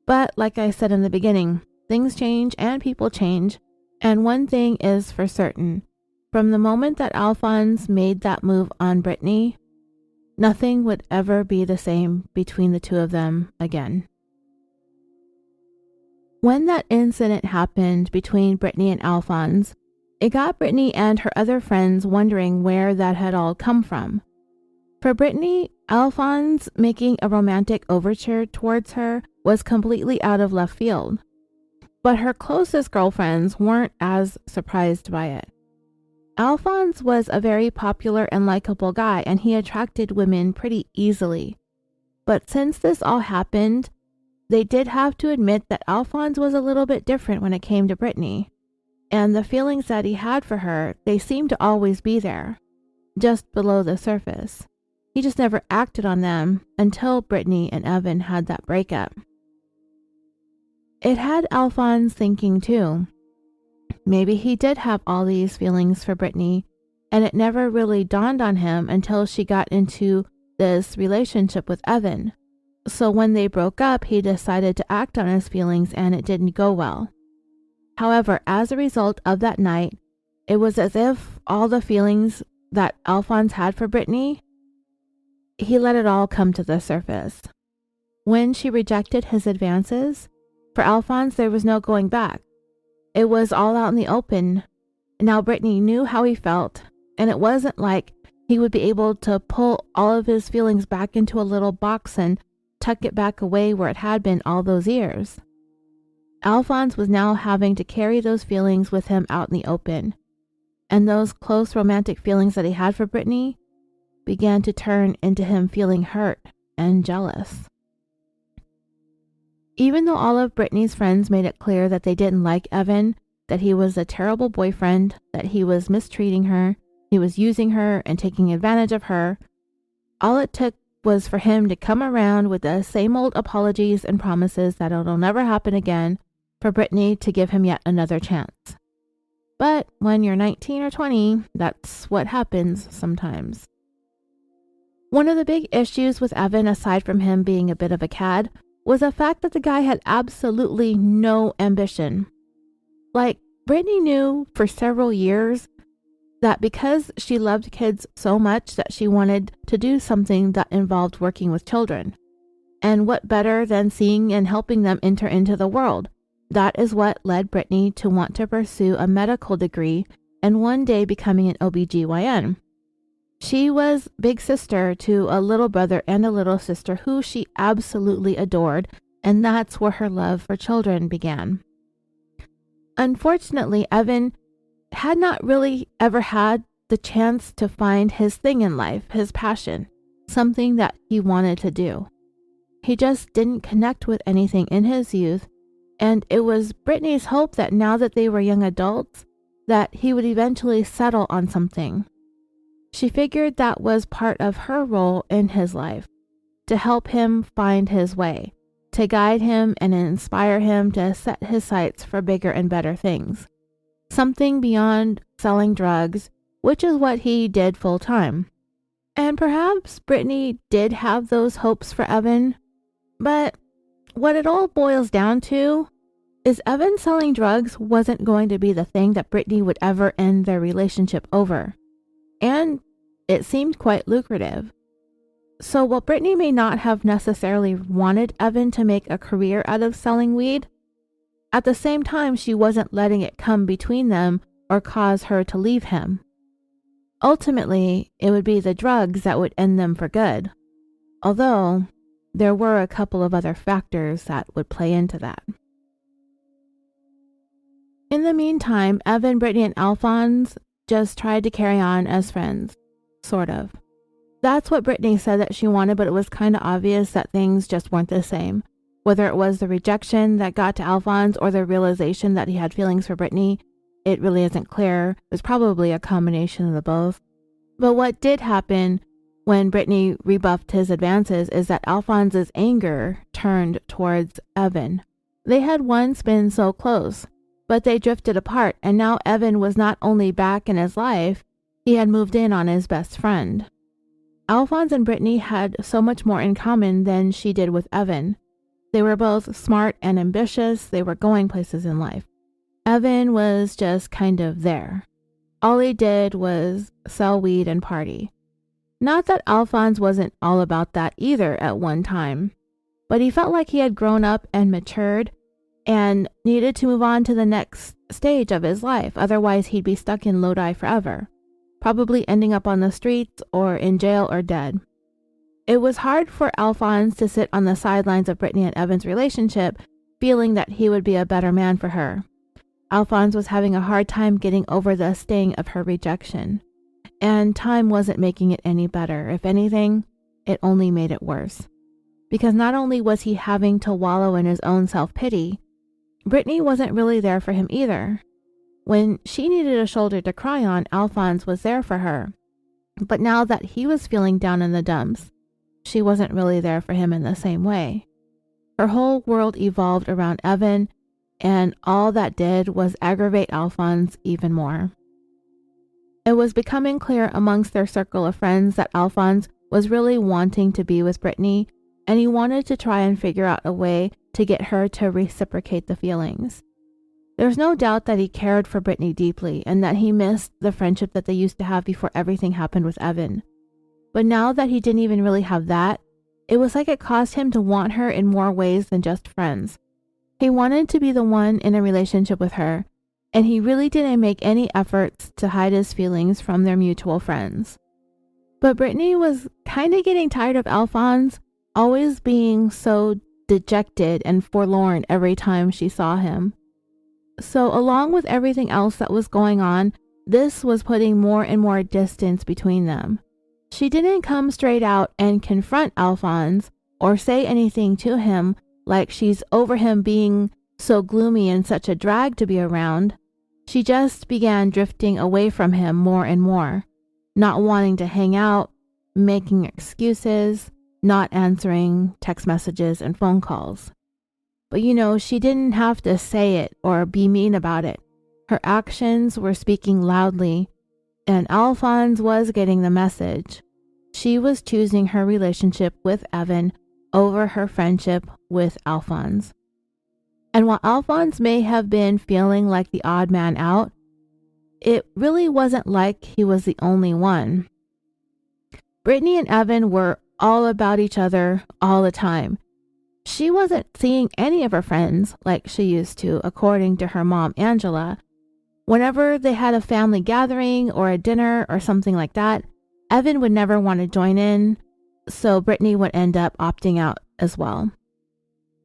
But like I said in the beginning, things change and people change. And one thing is for certain. From the moment that Alphonze made that move on Britani, nothing would ever be the same between the two of them again. When that incident happened between Britani and Alphonze, it got Britani and her other friends wondering where that had all come from. For Britani, Alphonze making a romantic overture towards her was completely out of left field. But her closest girlfriends weren't as surprised by it. Alphonze was a very popular and likable guy, and he attracted women pretty easily. But since this all happened, they did have to admit that Alphonze was a little bit different when it came to Britani. And the feelings that he had for her, they seemed to always be there, just below the surface. He just never acted on them until Britani and Evan had that breakup. It had Alphonze thinking too. maybe he did have all these feelings for Britani, and it never really dawned on him until she got into this relationship with Evan. So when they broke up, he decided to act on his feelings, and it didn't go well. However, as a result of that night, it was as if all the feelings that Alphonze had for Britani, he let it all come to the surface. When she rejected his advances, for Alphonze there was no going back. It was all out in the open. Now Britani knew how he felt, and it wasn't like he would be able to pull all of his feelings back into a little box and tuck it back away where it had been all those years. Alphonze was now having to carry those feelings with him out in the open, and those close romantic feelings that he had for Britani began to turn into him feeling hurt and jealous. Even though all of Britani's friends made it clear that they didn't like Evan, that he was a terrible boyfriend, that he was mistreating her, he was using her and taking advantage of her, all it took was for him to come around with the same old apologies and promises that it'll never happen again, for Britani to give him yet another chance. But when you're 19 or 20, that's what happens sometimes. One of the big issues with Evan, aside from him being a bit of a cad, was the fact that the guy had absolutely no ambition. Like, Britani knew for several years that because she loved kids so much that she wanted to do something that involved working with children. And what better than seeing and helping them enter into the world? That is what led Britani to want to pursue a medical degree and one day becoming an OBGYN. She was big sister to a little brother and a little sister who she absolutely adored, and that's where her love for children began. Unfortunately, Evan had not really ever had the chance to find his thing in life, his passion, something that he wanted to do. He just didn't connect with anything in his youth, and it was Britani's hope that now that they were young adults, that he would eventually settle on something. She figured that was part of her role in his life, to help him find his way, to guide him and inspire him to set his sights for bigger and better things. Something beyond selling drugs, which is what he did full time. And perhaps Britani did have those hopes for Evan, but what it all boils down to is Evan selling drugs wasn't going to be the thing that Britani would ever end their relationship over. And it seemed quite lucrative. So while Britani may not have necessarily wanted Evan to make a career out of selling weed, at the same time she wasn't letting it come between them or cause her to leave him. Ultimately, it would be the drugs that would end them for good, although there were a couple of other factors that would play into that. In the meantime, Evan, Britani, and Alphonze just tried to carry on as friends, sort of. That's what Britani said that she wanted, but it was kind of obvious that things just weren't the same. Whether it was the rejection that got to Alphonze or the realization that he had feelings for Britani, it really isn't clear. It was probably a combination of the both. But what did happen when Britani rebuffed his advances is that Alphonse's anger turned towards Evan. They had once been so close, but they drifted apart, and now Evan was not only back in his life, he had moved in on his best friend. Alphonze and Britani had so much more in common than she did with Evan. They were both smart and ambitious. They were going places in life. Evan was just kind of there. All he did was sell weed and party. Not that Alphonze wasn't all about that either at one time, but he felt like he had grown up and matured and needed to move on to the next stage of his life. Otherwise, he'd be stuck in Lodi forever, probably ending up on the streets or in jail or dead. It was hard for Alphonze to sit on the sidelines of Britani and Evan's relationship, feeling that he would be a better man for her. Alphonze was having a hard time getting over the sting of her rejection, and time wasn't making it any better. If anything, it only made it worse. Because not only was he having to wallow in his own self-pity, Britani wasn't really there for him either. When she needed a shoulder to cry on, Alphonze was there for her. But now that he was feeling down in the dumps, she wasn't really there for him in the same way. Her whole world evolved around Evan, and all that did was aggravate Alphonze even more. It was becoming clear amongst their circle of friends that Alphonze was really wanting to be with Britani, and he wanted to try and figure out a way to get her to reciprocate the feelings. There's no doubt that he cared for Britani deeply and that he missed the friendship that they used to have before everything happened with Evan. But now that he didn't even really have that, it was like it caused him to want her in more ways than just friends. He wanted to be the one in a relationship with her, and he really didn't make any efforts to hide his feelings from their mutual friends. But Britani was kind of getting tired of Alphonze always being so dejected and forlorn every time she saw him. So along with everything else that was going on, this was putting more and more distance between them. She didn't come straight out and confront Alphonze or say anything to him like she's over him being so gloomy and such a drag to be around. She just began drifting away from him more and more, not wanting to hang out, making excuses, not answering text messages and phone calls. But she didn't have to say it or be mean about it. Her actions were speaking loudly, and Alphonze was getting the message. She was choosing her relationship with Evan over her friendship with Alphonze. And while Alphonze may have been feeling like the odd man out, it really wasn't like he was the only one. Britani and Evan were all about each other all the time. She wasn't seeing any of her friends like she used to, according to her mom, Angela. Whenever they had a family gathering or a dinner or something like that, Evan would never want to join in, so Britani would end up opting out as well.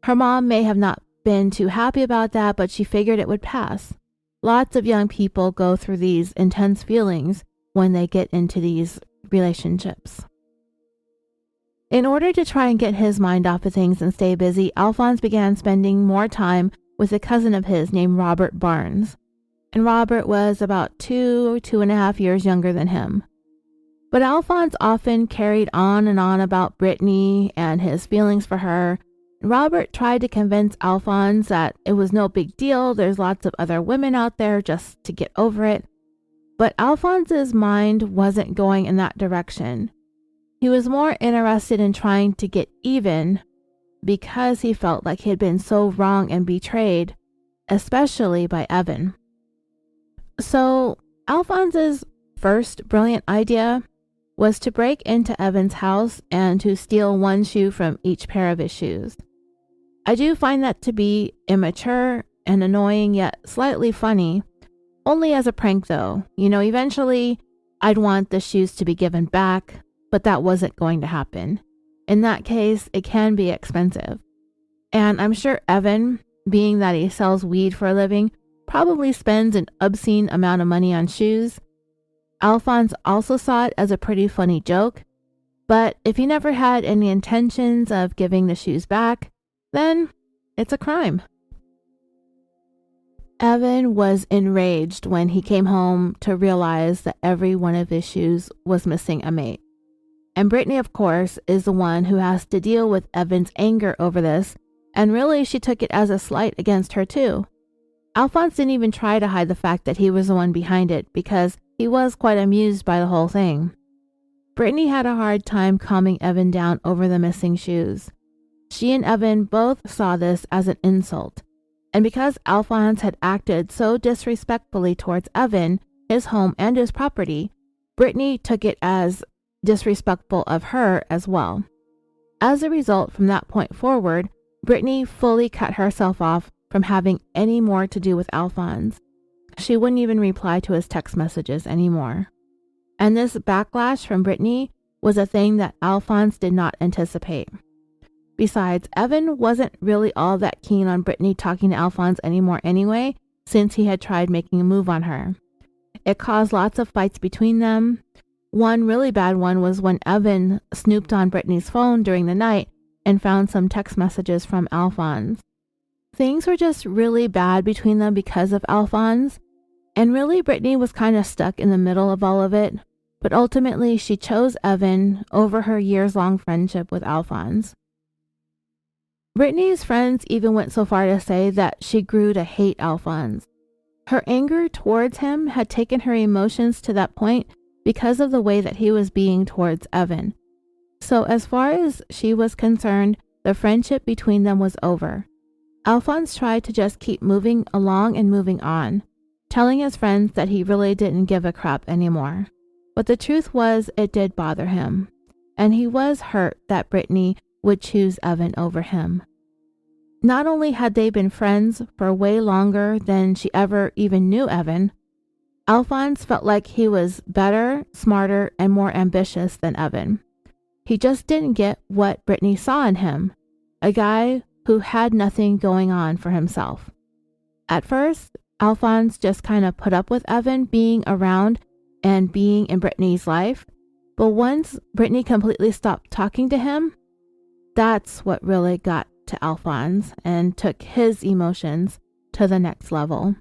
Her mom may have not been too happy about that, but she figured it would pass. Lots of young people go through these intense feelings when they get into these relationships. In order to try and get his mind off of things and stay busy, Alphonze began spending more time with a cousin of his named Robert Barnes. And Robert was about 2.5 years younger than him. But Alphonze often carried on and on about Britani and his feelings for her. Robert tried to convince Alphonze that it was no big deal, there's lots of other women out there, just to get over it. But Alphonse's mind wasn't going in that direction. He was more interested in trying to get even because he felt like he had been so wrong and betrayed, especially by Evan. So Alphonse's first brilliant idea was to break into Evan's house and to steal one shoe from each pair of his shoes. I do find that to be immature and annoying, yet slightly funny, only as a prank though. Eventually I'd want the shoes to be given back, but that wasn't going to happen. In that case, it can be expensive. And I'm sure Evan, being that he sells weed for a living, probably spends an obscene amount of money on shoes. Alphonze also saw it as a pretty funny joke, but if he never had any intentions of giving the shoes back, then it's a crime. Evan was enraged when he came home to realize that every one of his shoes was missing a mate. And Britani, of course, is the one who has to deal with Evan's anger over this, and really she took it as a slight against her too. Alphonze didn't even try to hide the fact that he was the one behind it because he was quite amused by the whole thing. Britani had a hard time calming Evan down over the missing shoes. She and Evan both saw this as an insult, and because Alphonze had acted so disrespectfully towards Evan, his home, and his property, Britani took it as disrespectful of her as well. As a result, from that point forward, Britani fully cut herself off from having any more to do with Alphonze. She wouldn't even reply to his text messages anymore. And this backlash from Britani was a thing that Alphonze did not anticipate. Besides, Evan wasn't really all that keen on Britani talking to Alphonze anymore anyway, since he had tried making a move on her. It caused lots of fights between them. One really bad one was when Evan snooped on Britani's phone during the night and found some text messages from Alphonze. Things were just really bad between them because of Alphonze, and really Britani was kind of stuck in the middle of all of it, but ultimately she chose Evan over her years-long friendship with Alphonze. Britani's friends even went so far to say that she grew to hate Alphonze. Her anger towards him had taken her emotions to that point because of the way that he was being towards Evan. So as far as she was concerned, the friendship between them was over. Alphonze tried to just keep moving along and moving on, telling his friends that he really didn't give a crap anymore. But the truth was, it did bother him, and he was hurt that Britani would choose Evan over him. Not only had they been friends for way longer than she ever even knew Evan, Alphonze felt like he was better, smarter, and more ambitious than Evan. He just didn't get what Britani saw in him, a guy who had nothing going on for himself. At first, Alphonze just kind of put up with Evan being around and being in Britani's life, but once Britani completely stopped talking to him, that's what really got to Alphonze and took his emotions to the next level.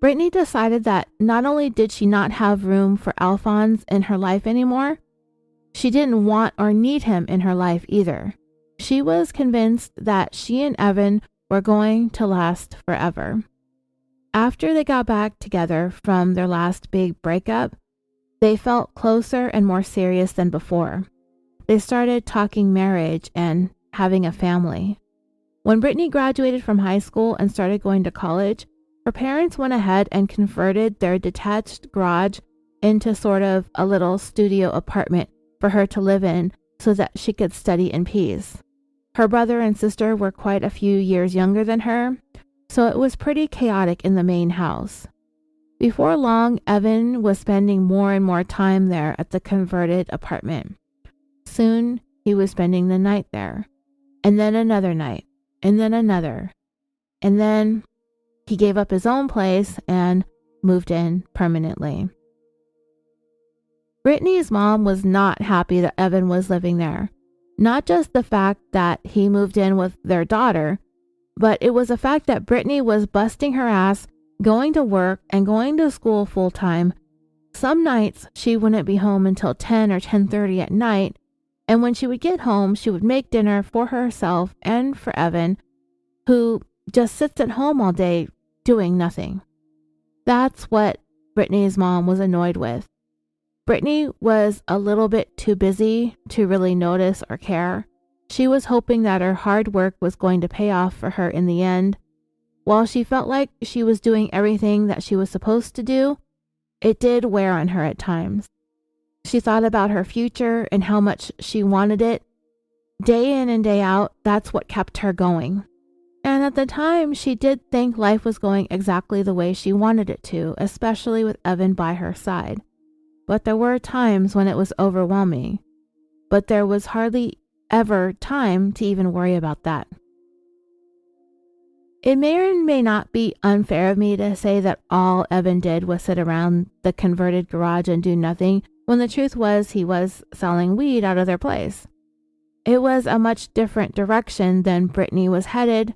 Britani decided that not only did she not have room for Alphonze in her life anymore, she didn't want or need him in her life either. She was convinced that she and Evan were going to last forever. After they got back together from their last big breakup, they felt closer and more serious than before. They started talking marriage and having a family. When Britani graduated from high school and started going to college, her parents went ahead and converted their detached garage into sort of a little studio apartment for her to live in so that she could study in peace. Her brother and sister were quite a few years younger than her, so it was pretty chaotic in the main house. Before long, Evan was spending more and more time there at the converted apartment. Soon, he was spending the night there, and then another night, and then another, and then he gave up his own place and moved in permanently. Britani's mom was not happy that Evan was living there. Not just the fact that he moved in with their daughter, but it was the fact that Britani was busting her ass, going to work and going to school full time. Some nights she wouldn't be home until 10 or 10:30 at night, and when she would get home, she would make dinner for herself and for Evan, who just sits at home all day doing nothing. That's what Britani's mom was annoyed with. Britani was a little bit too busy to really notice or care. She was hoping that her hard work was going to pay off for her in the end. While she felt like she was doing everything that she was supposed to do, it did wear on her at times. She thought about her future and how much she wanted it. Day in and day out, that's what kept her going. And at the time, she did think life was going exactly the way she wanted it to, especially with Evan by her side. But there were times when it was overwhelming. But there was hardly ever time to even worry about that. It may or may not be unfair of me to say that all Evan did was sit around the converted garage and do nothing, when the truth was he was selling weed out of their place. It was a much different direction than Britani was headed.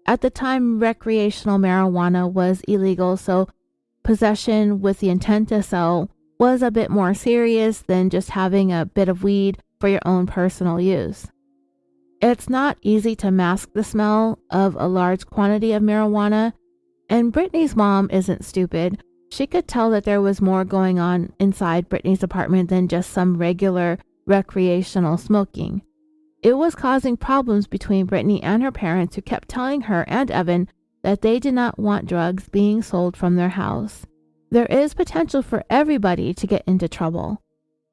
At the time, recreational marijuana was illegal, so possession with the intent to sell was a bit more serious than just having a bit of weed for your own personal use. It's not easy to mask the smell of a large quantity of marijuana, and Britani's mom isn't stupid. She could tell that there was more going on inside Britani's apartment than just some regular recreational smoking. It was causing problems between Britani and her parents, who kept telling her and Evan that they did not want drugs being sold from their house. There is potential for everybody to get into trouble.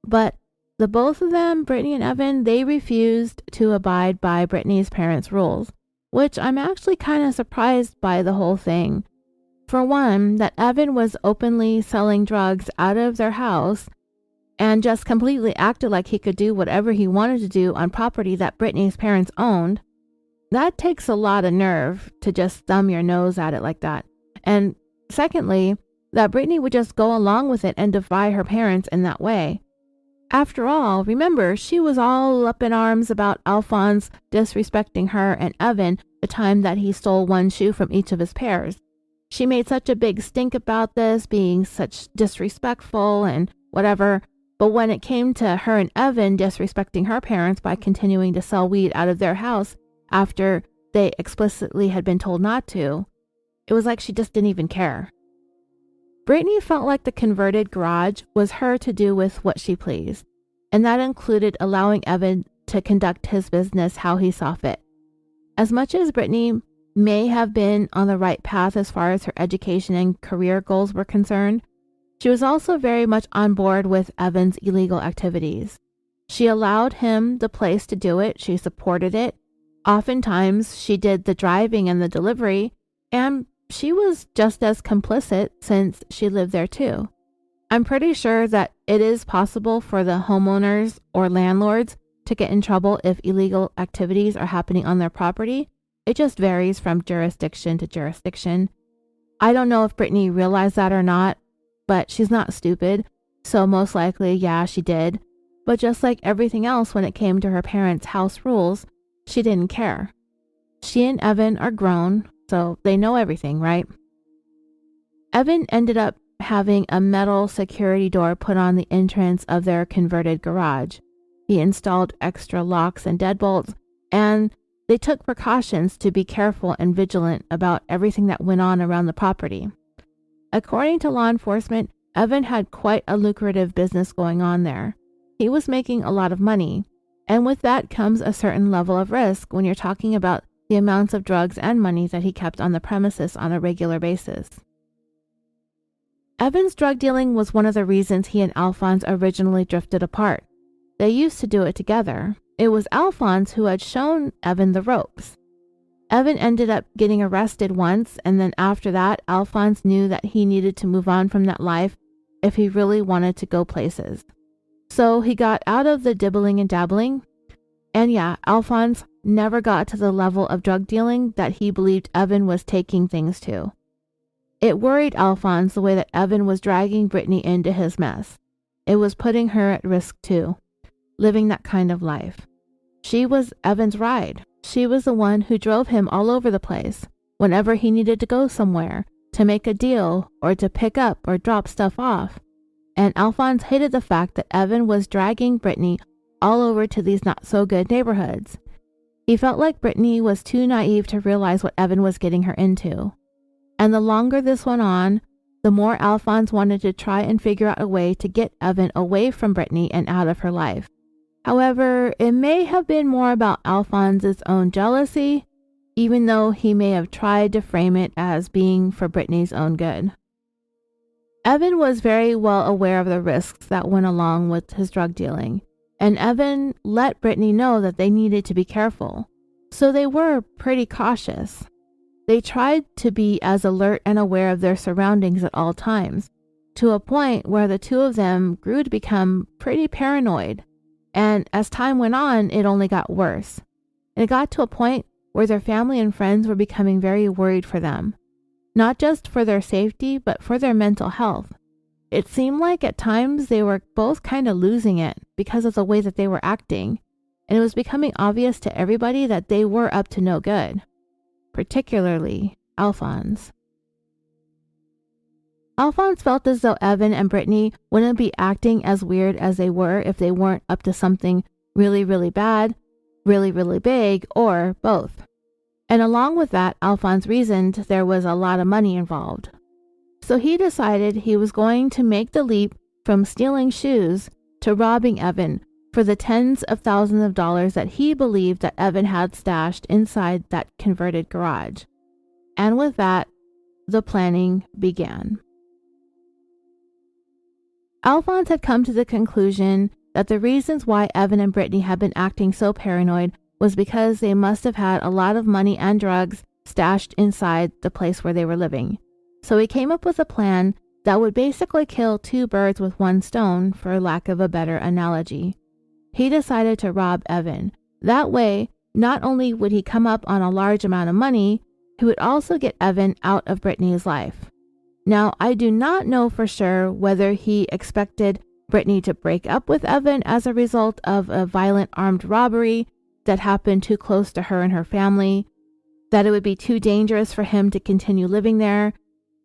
But the both of them, Britani and Evan, they refused to abide by Britani's parents' rules, which I'm actually kind of surprised by the whole thing. For one, that Evan was openly selling drugs out of their house and just completely acted like he could do whatever he wanted to do on property that Britani's parents owned. That takes a lot of nerve to just thumb your nose at it like that. And secondly, that Britani would just go along with it and defy her parents in that way. After all, remember, she was all up in arms about Alphonze disrespecting her and Evan the time that he stole one shoe from each of his pairs. She made such a big stink about this being such disrespectful and whatever, But when it came to her and Evan disrespecting her parents by continuing to sell weed out of their house after they explicitly had been told not to, it was like she just didn't even care. Britani felt like the converted garage was her to do with what she pleased, and that included allowing Evan to conduct his business how he saw fit. As much as Britani may have been on the right path as far as her education and career goals were concerned, she was also very much on board with Evan's illegal activities. She allowed him the place to do it, she supported it. Oftentimes, she did the driving and the delivery, and she was just as complicit since she lived there too. I'm pretty sure that it is possible for the homeowners or landlords to get in trouble if illegal activities are happening on their property. It just varies from jurisdiction to jurisdiction. I don't know if Britani realized that or not, but she's not stupid, so most likely, yeah, she did. But just like everything else when it came to her parents' house rules, she didn't care. She and Evan are grown, so they know everything, right? Evan ended up having a metal security door put on the entrance of their converted garage. He installed extra locks and deadbolts, and they took precautions to be careful and vigilant about everything that went on around the property. According to law enforcement, Evan had quite a lucrative business going on there. He was making a lot of money, and with that comes a certain level of risk when you're talking about the amounts of drugs and money that he kept on the premises on a regular basis. Evan's drug dealing was one of the reasons he and Alphonze originally drifted apart. They used to do it together. It was Alphonze who had shown Evan the ropes. Evan ended up getting arrested once, and then after that, Alphonze knew that he needed to move on from that life if he really wanted to go places. So he got out of the dibbling and dabbling, and yeah, Alphonze never got to the level of drug dealing that he believed Evan was taking things to. It worried Alphonze the way that Evan was dragging Britani into his mess. It was putting her at risk too, living that kind of life. She was Evan's ride. She was the one who drove him all over the place whenever he needed to go somewhere, to make a deal, or to pick up or drop stuff off. And Alphonze hated the fact that Evan was dragging Britani all over to these not-so-good neighborhoods. He felt like Britani was too naive to realize what Evan was getting her into. And the longer this went on, the more Alphonze wanted to try and figure out a way to get Evan away from Britani and out of her life. However, it may have been more about Alphonse's own jealousy, even though he may have tried to frame it as being for Britani's own good. Evan was very well aware of the risks that went along with his drug dealing, and Evan let Britani know that they needed to be careful, so they were pretty cautious. They tried to be as alert and aware of their surroundings at all times, to a point where the two of them grew to become pretty paranoid, and as time went on, it only got worse. It got to a point where their family and friends were becoming very worried for them, not just for their safety, but for their mental health. It seemed like at times they were both kind of losing it because of the way that they were acting, and it was becoming obvious to everybody that they were up to no good, particularly Alphonze. Alphonze felt as though Evan and Britani wouldn't be acting as weird as they were if they weren't up to something really, really bad, really, really big, or both. And along with that, Alphonze reasoned there was a lot of money involved. So he decided he was going to make the leap from stealing shoes to robbing Evan for the tens of thousands of dollars that he believed that Evan had stashed inside that converted garage. And with that, the planning began. Alphonze had come to the conclusion that the reasons why Evan and Britani had been acting so paranoid was because they must have had a lot of money and drugs stashed inside the place where they were living. So he came up with a plan that would basically kill two birds with one stone, for lack of a better analogy. He decided to rob Evan. That way, not only would he come up on a large amount of money, he would also get Evan out of Britani's life. Now, I do not know for sure whether he expected Britani to break up with Evan as a result of a violent armed robbery that happened too close to her and her family, that it would be too dangerous for him to continue living there,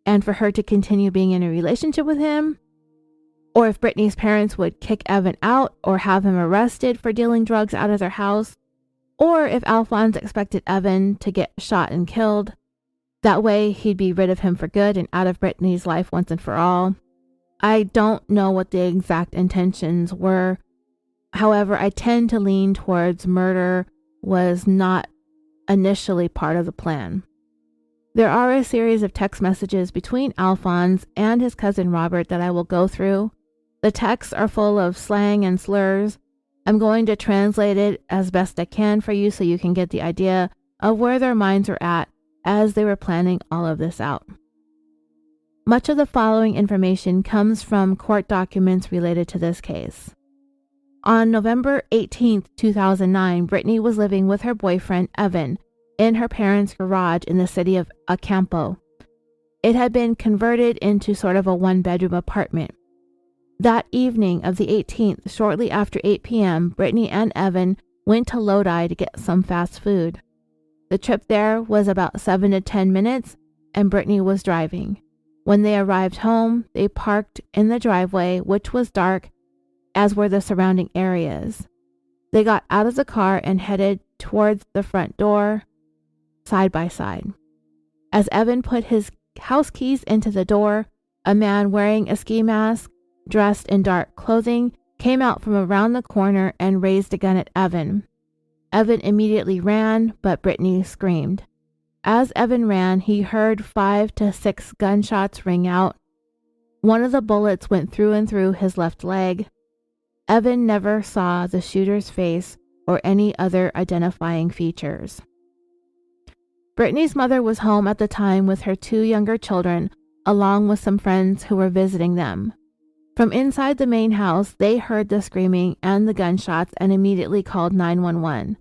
and for her to continue being in a relationship with him, or if Britani's parents would kick Evan out or have him arrested for dealing drugs out of their house, or if Alphonze expected Evan to get shot and killed. That way he'd be rid of him for good and out of Britani's life once and for all. I don't know what the exact intentions were. However, I tend to lean towards murder was not initially part of the plan. There are a series of text messages between Alphonze and his cousin Robert that I will go through. The texts are full of slang and slurs. I'm going to translate it as best I can for you so you can get the idea of where their minds were at as they were planning all of this out. Much of the following information comes from court documents related to this case. On November 18, 2009, Britani was living with her boyfriend, Evan, in her parents' garage in the city of Acampo. It had been converted into sort of a one-bedroom apartment. That evening of the 18th, shortly after 8 p.m., Britani and Evan went to Lodi to get some fast food. The trip there was about 7 to 10 minutes, and Britani was driving. When they arrived home, they parked in the driveway, which was dark, as were the surrounding areas. They got out of the car and headed towards the front door, side by side. As Evan put his house keys into the door, a man wearing a ski mask, dressed in dark clothing, came out from around the corner and raised a gun at Evan. Evan immediately ran, but Britani screamed. As Evan ran, he heard 5 to 6 gunshots ring out. One of the bullets went through and through his left leg. Evan never saw the shooter's face or any other identifying features. Britani's mother was home at the time with her 2 younger children, along with some friends who were visiting them. From inside the main house, they heard the screaming and the gunshots and immediately called 911.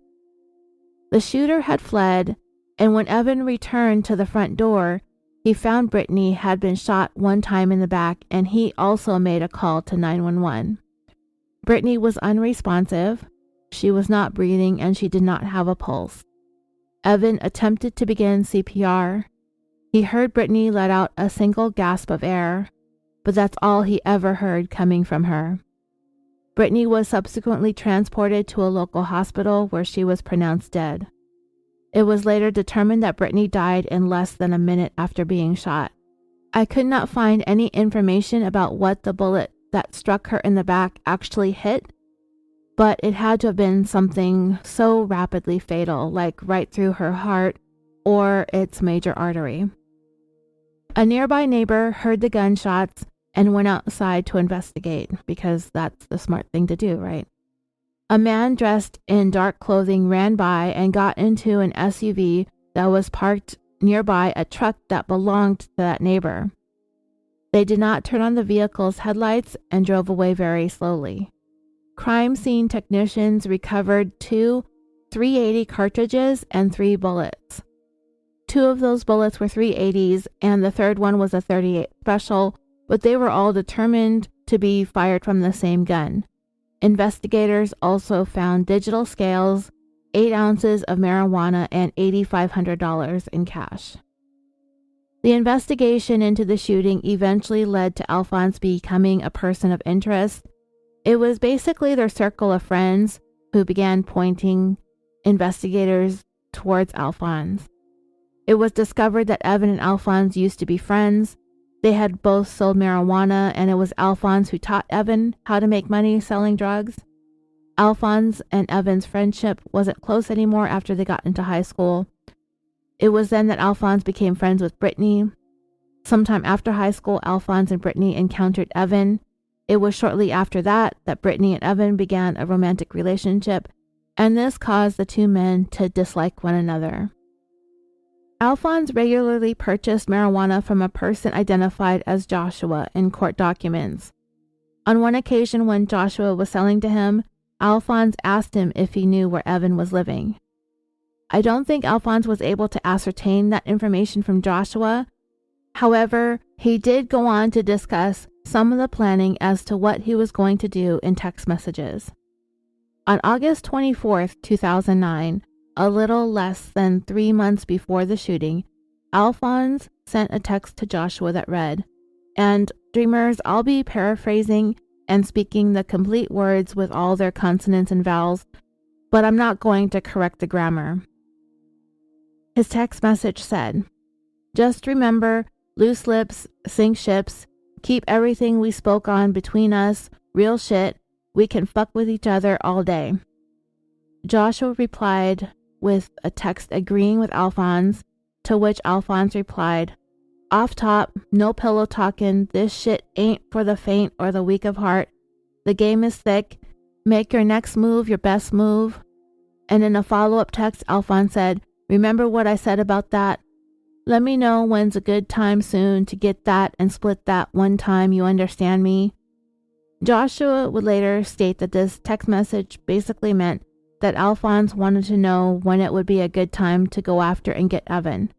The shooter had fled, and when Evan returned to the front door, he found Britani had been shot one time in the back, and he also made a call to 911. Britani was unresponsive. She was not breathing, and she did not have a pulse. Evan attempted to begin CPR. He heard Britani let out a single gasp of air, but that's all he ever heard coming from her. Britani was subsequently transported to a local hospital where she was pronounced dead. It was later determined that Britani died in less than a minute after being shot. I could not find any information about what the bullet that struck her in the back actually hit, but it had to have been something so rapidly fatal, like right through her heart or its major artery. A nearby neighbor heard the gunshots and went outside to investigate, because that's the smart thing to do, right? A man dressed in dark clothing ran by and got into an SUV that was parked nearby a truck that belonged to that neighbor. They did not turn on the vehicle's headlights and drove away very slowly. Crime scene technicians recovered 2 .380 cartridges and 3 bullets. 2 of those bullets were .380s, and the third one was a .38 Special, but they were all determined to be fired from the same gun. Investigators also found digital scales, 8 ounces of marijuana, and $8,500 in cash. The investigation into the shooting eventually led to Alphonze becoming a person of interest. It was basically their circle of friends who began pointing investigators towards Alphonze. It was discovered that Evan and Alphonze used to be friends. They had both sold marijuana, and it was Alphonze who taught Evan how to make money selling drugs. Alphonze and Evan's friendship wasn't close anymore after they got into high school. It was then that Alphonze became friends with Britani. Sometime after high school, Alphonze and Britani encountered Evan. It was shortly after that Britani and Evan began a romantic relationship, and this caused the 2 men to dislike one another. Alphonze regularly purchased marijuana from a person identified as Joshua in court documents. On one occasion when Joshua was selling to him, Alphonze asked him if he knew where Evan was living. I don't think Alphonze was able to ascertain that information from Joshua. However, he did go on to discuss some of the planning as to what he was going to do in text messages. On August 24, 2009, a little less than 3 months before the shooting, Alphonze sent a text to Joshua that read, and dreamers, I'll be paraphrasing, and speaking the complete words with all their consonants and vowels, but I'm not going to correct the grammar. His text message said, "Just remember, loose lips sink ships. Keep everything we spoke on between us. Real shit. We can fuck with each other all day." Joshua replied with a text agreeing with Alphonze, to which Alphonze replied, "Off top, no pillow talking. This shit ain't for the faint or the weak of heart. The game is thick. Make your next move your best move." And in a follow-up text, Alphonze said, "Remember what I said about that? Let me know when's a good time soon to get that and split that one time, you understand me?" Joshua would later state that this text message basically meant that Alphonze wanted to know when it would be a good time to go after and get Evan.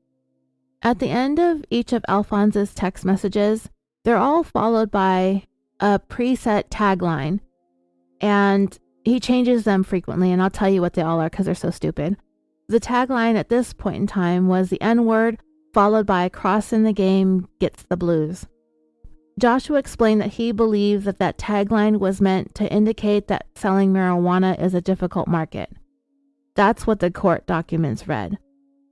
At the end of each of Alphonse's text messages, they're all followed by a preset tagline, and he changes them frequently, and I'll tell you what they all are because they're so stupid. The tagline at this point in time was the N-word, followed by "cross in the game gets the blues." Joshua explained that he believed that tagline was meant to indicate that selling marijuana is a difficult market. That's what the court documents read.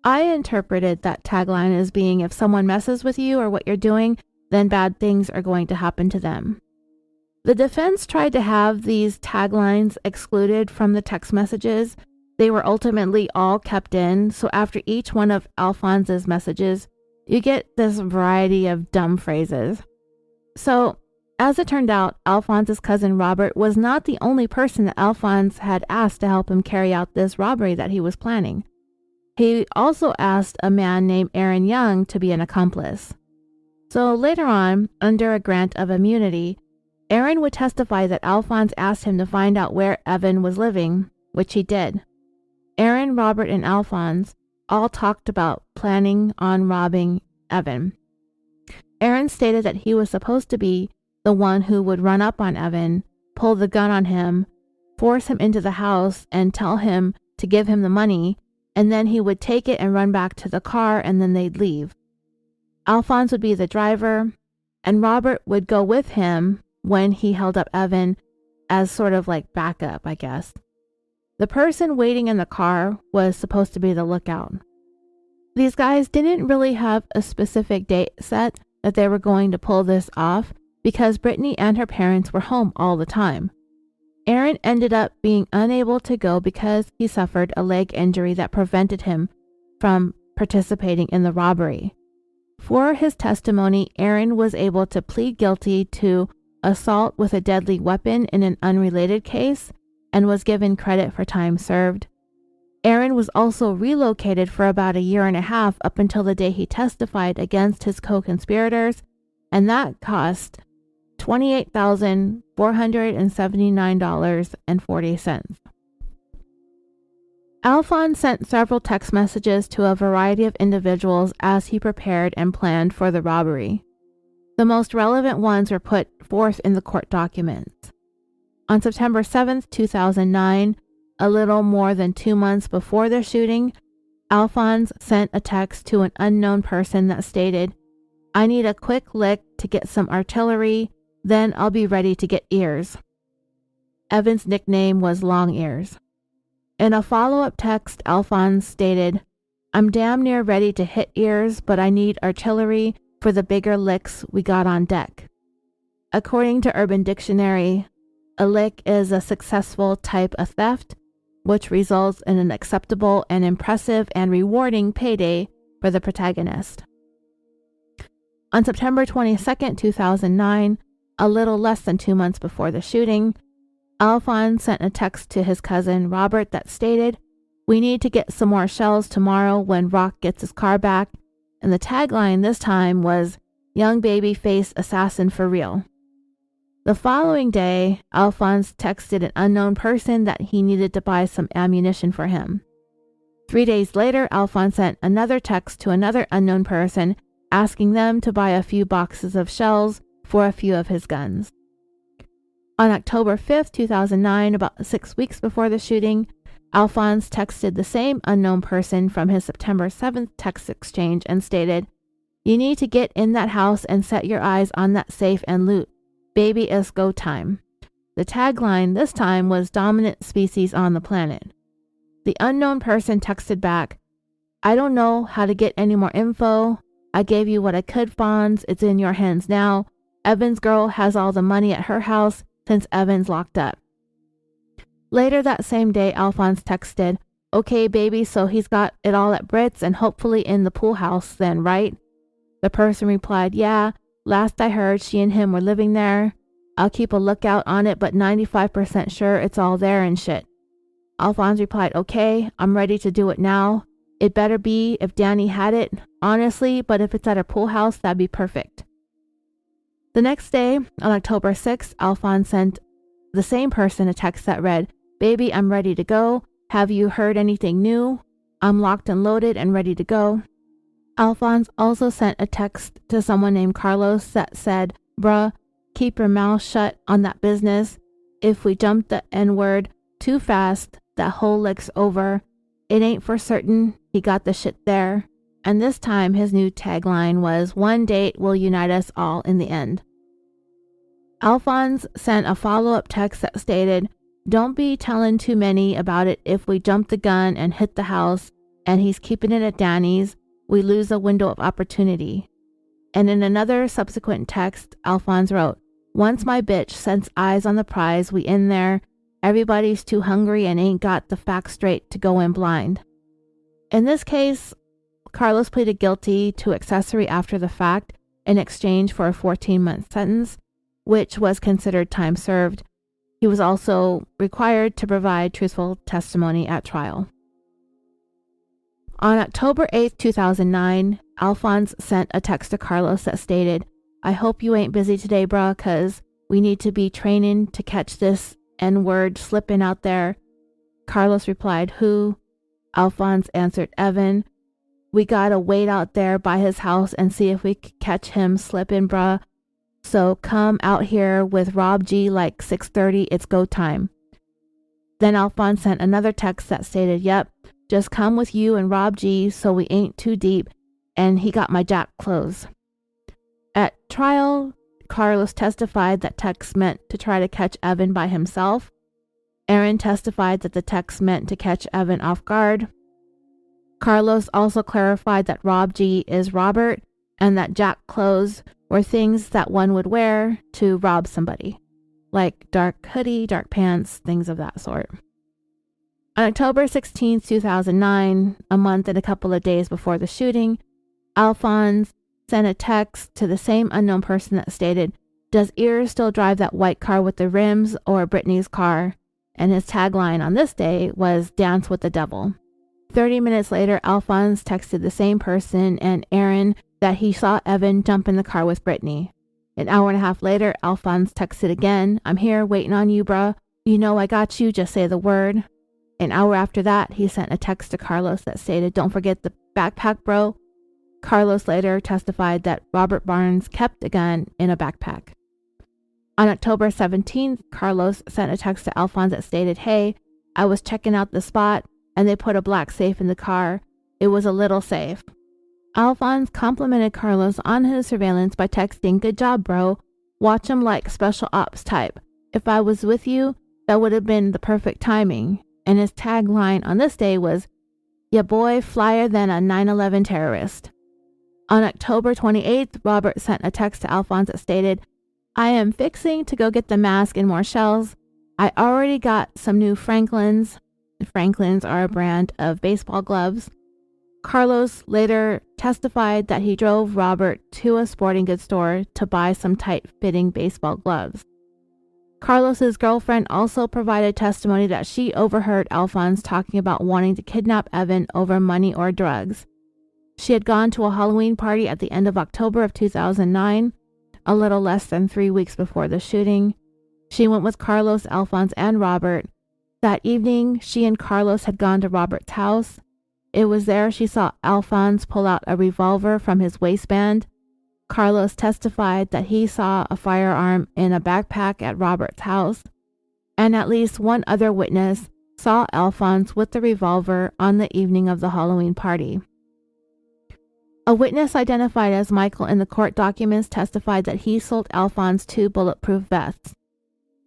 I interpreted that tagline as being if someone messes with you or what you're doing, then bad things are going to happen to them. The defense tried to have these taglines excluded from the text messages. They were ultimately all kept in, so after each one of Alphonse's messages, you get this variety of dumb phrases. So, as it turned out, Alphonse's cousin Robert was not the only person that Alphonze had asked to help him carry out this robbery that he was planning. He also asked a man named Aaron Young to be an accomplice. So later on, under a grant of immunity, Aaron would testify that Alphonze asked him to find out where Evan was living, which he did. Aaron, Robert, and Alphonze all talked about planning on robbing Evan. Aaron stated that he was supposed to be the one who would run up on Evan, pull the gun on him, force him into the house, and tell him to give him the money, and then he would take it and run back to the car, and then they'd leave. Alphonze would be the driver, and Robert would go with him when he held up Evan as sort of like backup, I guess. The person waiting in the car was supposed to be the lookout. These guys didn't really have a specific date set that they were going to pull this off because Britani and her parents were home all the time. Aaron ended up being unable to go because he suffered a leg injury that prevented him from participating in the robbery. For his testimony, Aaron was able to plead guilty to assault with a deadly weapon in an unrelated case and was given credit for time served. Aaron was also relocated for about a year and a half up until the day he testified against his co-conspirators, and that cost $28,479.40. Alphonze sent several text messages to a variety of individuals as he prepared and planned for the robbery. The most relevant ones were put forth in the court documents. On September 7th, 2009, a little more than 2 months before the shooting, Alphonze sent a text to an unknown person that stated, "I need a quick lick to get some artillery, then I'll be ready to get ears." Evan's nickname was Long Ears. In a follow-up text, Alphonze stated, "I'm damn near ready to hit ears, but I need artillery for the bigger licks we got on deck." According to Urban Dictionary, a lick is a successful type of theft, which results in an acceptable and impressive and rewarding payday for the protagonist. On September 22nd, 2009, a little less than 2 months before the shooting, Alphonze sent a text to his cousin Robert that stated, "We need to get some more shells tomorrow when Rock gets his car back," and the tagline this time was, "Young baby face assassin for real." The following day, Alphonze texted an unknown person that he needed to buy some ammunition for him. 3 days later, Alphonze sent another text to another unknown person asking them to buy a few boxes of shells for a few of his guns. On October 5th, 2009, about 6 weeks before the shooting, Alphonze texted the same unknown person from his September 7th text exchange and stated, "You need to get in that house and set your eyes on that safe and loot. Baby, it's go time." The tagline this time was "Dominant Species on the Planet." The unknown person texted back, "I don't know how to get any more info. I gave you what I could, Fonz. It's in your hands now. Evan's girl has all the money at her house since Evan's locked up." Later that same day, Alphonze texted, "Okay, baby, so he's got it all at Brit's and hopefully in the pool house then, right?" The person replied, "Yeah, last I heard she and him were living there. I'll keep a lookout on it, but 95% sure it's all there and shit." Alphonze replied, "Okay, I'm ready to do it now. It better be if Danny had it, honestly, but if it's at her pool house, that'd be perfect." The next day, on October 6th, Alphonze sent the same person a text that read, "Baby, I'm ready to go. Have you heard anything new? I'm locked and loaded and ready to go." Alphonze also sent a text to someone named Carlos that said, "Bruh, keep your mouth shut on that business. If we jump the N-word too fast, that whole lick's over. It ain't for certain he got the shit there." And this time his new tagline was, "One date will unite us all in the end." Alphonze sent a follow-up text that stated, "Don't be telling too many about it. If we jump the gun and hit the house and he's keeping it at Danny's, we lose a window of opportunity." And in another subsequent text, Alphonze wrote, "Once my bitch sets eyes on the prize, we in there. Everybody's too hungry and ain't got the facts straight to go in blind." In this case, Carlos pleaded guilty to accessory after the fact in exchange for a 14-month sentence, which was considered time served. He was also required to provide truthful testimony at trial. On October 8, 2009, Alphonze sent a text to Carlos that stated, "I hope you ain't busy today, bruh, cause we need to be training to catch this N-word slipping out there." Carlos replied, "Who?" Alphonze answered, "Evan. We gotta wait out there by his house and see if we can catch him slipping, bruh. So come out here with Rob G like 6:30, it's go time." Then Alphonze sent another text that stated, "Yep, just come with you and Rob G so we ain't too deep, and he got my jack clothes." At trial, Carlos testified that text meant to try to catch Evan by himself. Aaron testified that the text meant to catch Evan off guard. Carlos also clarified that Rob G is Robert and that jack clothes were things that one would wear to rob somebody, like dark hoodie, dark pants, things of that sort. On October 16, 2009, a month and a couple of days before the shooting, Alphonze sent a text to the same unknown person that stated, "Does Ears still drive that white car with the rims or Brittany's car?" And his tagline on this day was, "Dance with the devil." 30 minutes later, Alphonze texted the same person and Aaron that he saw Evan jump in the car with Britani. An hour and a half later, Alphonze texted again, "I'm here waiting on you, bruh. You know I got you, just say the word." An hour after that, he sent a text to Carlos that stated, "Don't forget the backpack, bro." Carlos later testified that Robert Barnes kept a gun in a backpack. On October 17th, Carlos sent a text to Alphonze that stated, "Hey, I was checking out the spot and they put a black safe in the car. It was a little safe." Alphonze complimented Carlos on his surveillance by texting, "Good job, bro. Watch him like special ops type. If I was with you, that would have been the perfect timing." And his tagline on this day was, "Ya boy flyer than a 9/11 terrorist." On October 28th, Robert sent a text to Alphonze that stated, "I am fixing to go get the mask and more shells. I already got some new Franklins." Franklins are a brand of baseball gloves. Carlos later testified that he drove Robert to a sporting goods store to buy some tight-fitting baseball gloves. Carlos's girlfriend also provided testimony that she overheard Alphonze talking about wanting to kidnap Evan over money or drugs. She had gone to a Halloween party at the end of October of 2009, a little less than 3 weeks before the shooting. She went with Carlos, Alphonze, and Robert. That evening, she and Carlos had gone to Robert's house. It was there she saw Alphonze pull out a revolver from his waistband. Carlos testified that he saw a firearm in a backpack at Robert's house, and at least one other witness saw Alphonze with the revolver on the evening of the Halloween party. A witness identified as Michael in the court documents testified that he sold Alphonze 2 bulletproof vests.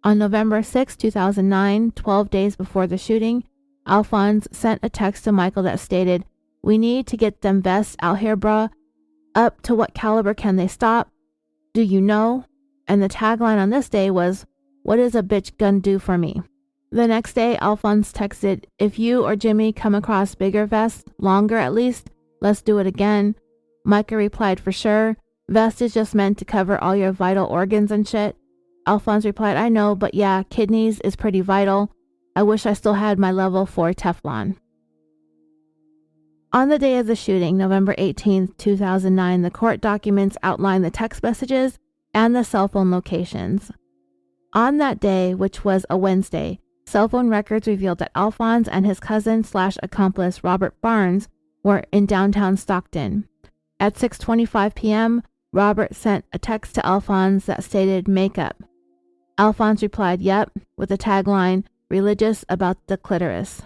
On November 6, 2009, 12 days before the shooting, Alphonze sent a text to Michael that stated, "We need to get them vests out here, bruh. Up to what caliber can they stop? Do you know?" And the tagline on this day was, "What is a bitch gonna do for me?" The next day, Alphonze texted, "If you or Jimmy come across bigger vests, longer at least, let's do it again." Micah replied, "For sure. Vest is just meant to cover all your vital organs and shit." Alphonze replied, "I know, but yeah, kidneys is pretty vital. I wish I still had my level 4 Teflon." On the day of the shooting, November 18th, 2009, the court documents outline the text messages and the cell phone locations. On that day, which was a Wednesday, cell phone records revealed that Alphonze and his cousin/accomplice Robert Barnes were in downtown Stockton. At 6:25 p.m., Robert sent a text to Alphonze that stated, "Make up." Alphonze replied, "Yep," with a tagline, "Religious about the clitoris."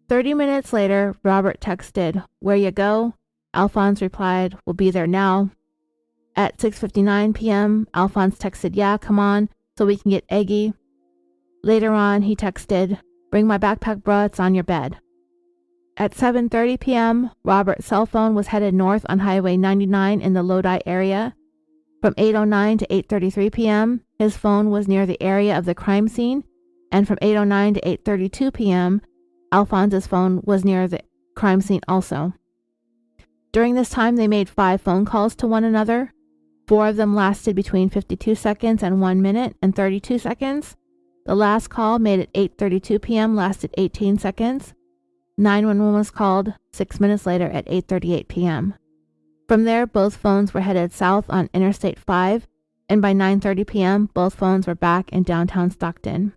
30 minutes later, Robert texted, "Where you go?" Alphonze replied, "We'll be there now." At 6:59 p.m., Alphonze texted, "Yeah, come on, so we can get eggy." Later on, he texted, "Bring my backpack, bruh, it's on your bed." At 7:30 p.m., Robert's cell phone was headed north on Highway 99 in the Lodi area. From 8:09 to 8:33 p.m., his phone was near the area of the crime scene, and from 8:09 to 8:32 p.m., Alphonze's phone was near the crime scene also. During this time, they made 5 phone calls to one another. 4 of them lasted between 52 seconds and 1 minute and 32 seconds. The last call, made at 8:32 p.m., lasted 18 seconds. 911 was called 6 minutes later at 8:38 p.m. From there, both phones were headed south on Interstate 5, and by 9:30 p.m., both phones were back in downtown Stockton.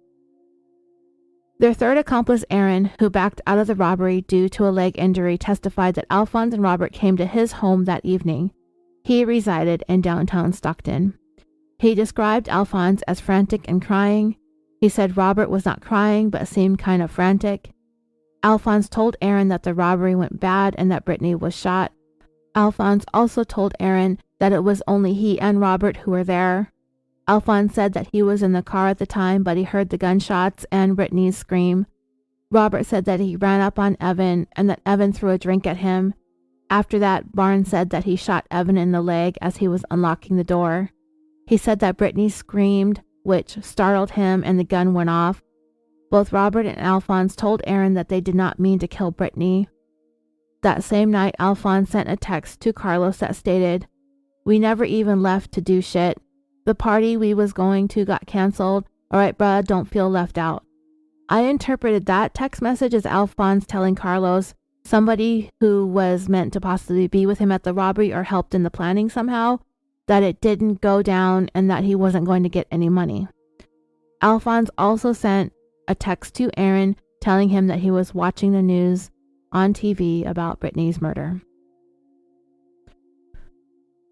Their third accomplice, Aaron, who backed out of the robbery due to a leg injury, testified that Alphonze and Robert came to his home that evening. He resided in downtown Stockton. He described Alphonze as frantic and crying. He said Robert was not crying but seemed kind of frantic. Alphonze told Aaron that the robbery went bad and that Britani was shot. Alphonze also told Aaron that it was only he and Robert who were there. Alphonze said that he was in the car at the time, but he heard the gunshots and Britani's scream. Robert said that he ran up on Evan and that Evan threw a drink at him. After that, Barnes said that he shot Evan in the leg as he was unlocking the door. He said that Britani screamed, which startled him, and the gun went off. Both Robert and Alphonze told Aaron that they did not mean to kill Britani. That same night, Alphonze sent a text to Carlos that stated, "We never even left to do shit. The party we was going to got canceled. Alright, bruh, don't feel left out." I interpreted that text message as Alphonze telling Carlos, somebody who was meant to possibly be with him at the robbery or helped in the planning somehow, that it didn't go down and that he wasn't going to get any money. Alphonze also sent a text to Aaron telling him that he was watching the news on TV about Britani's murder.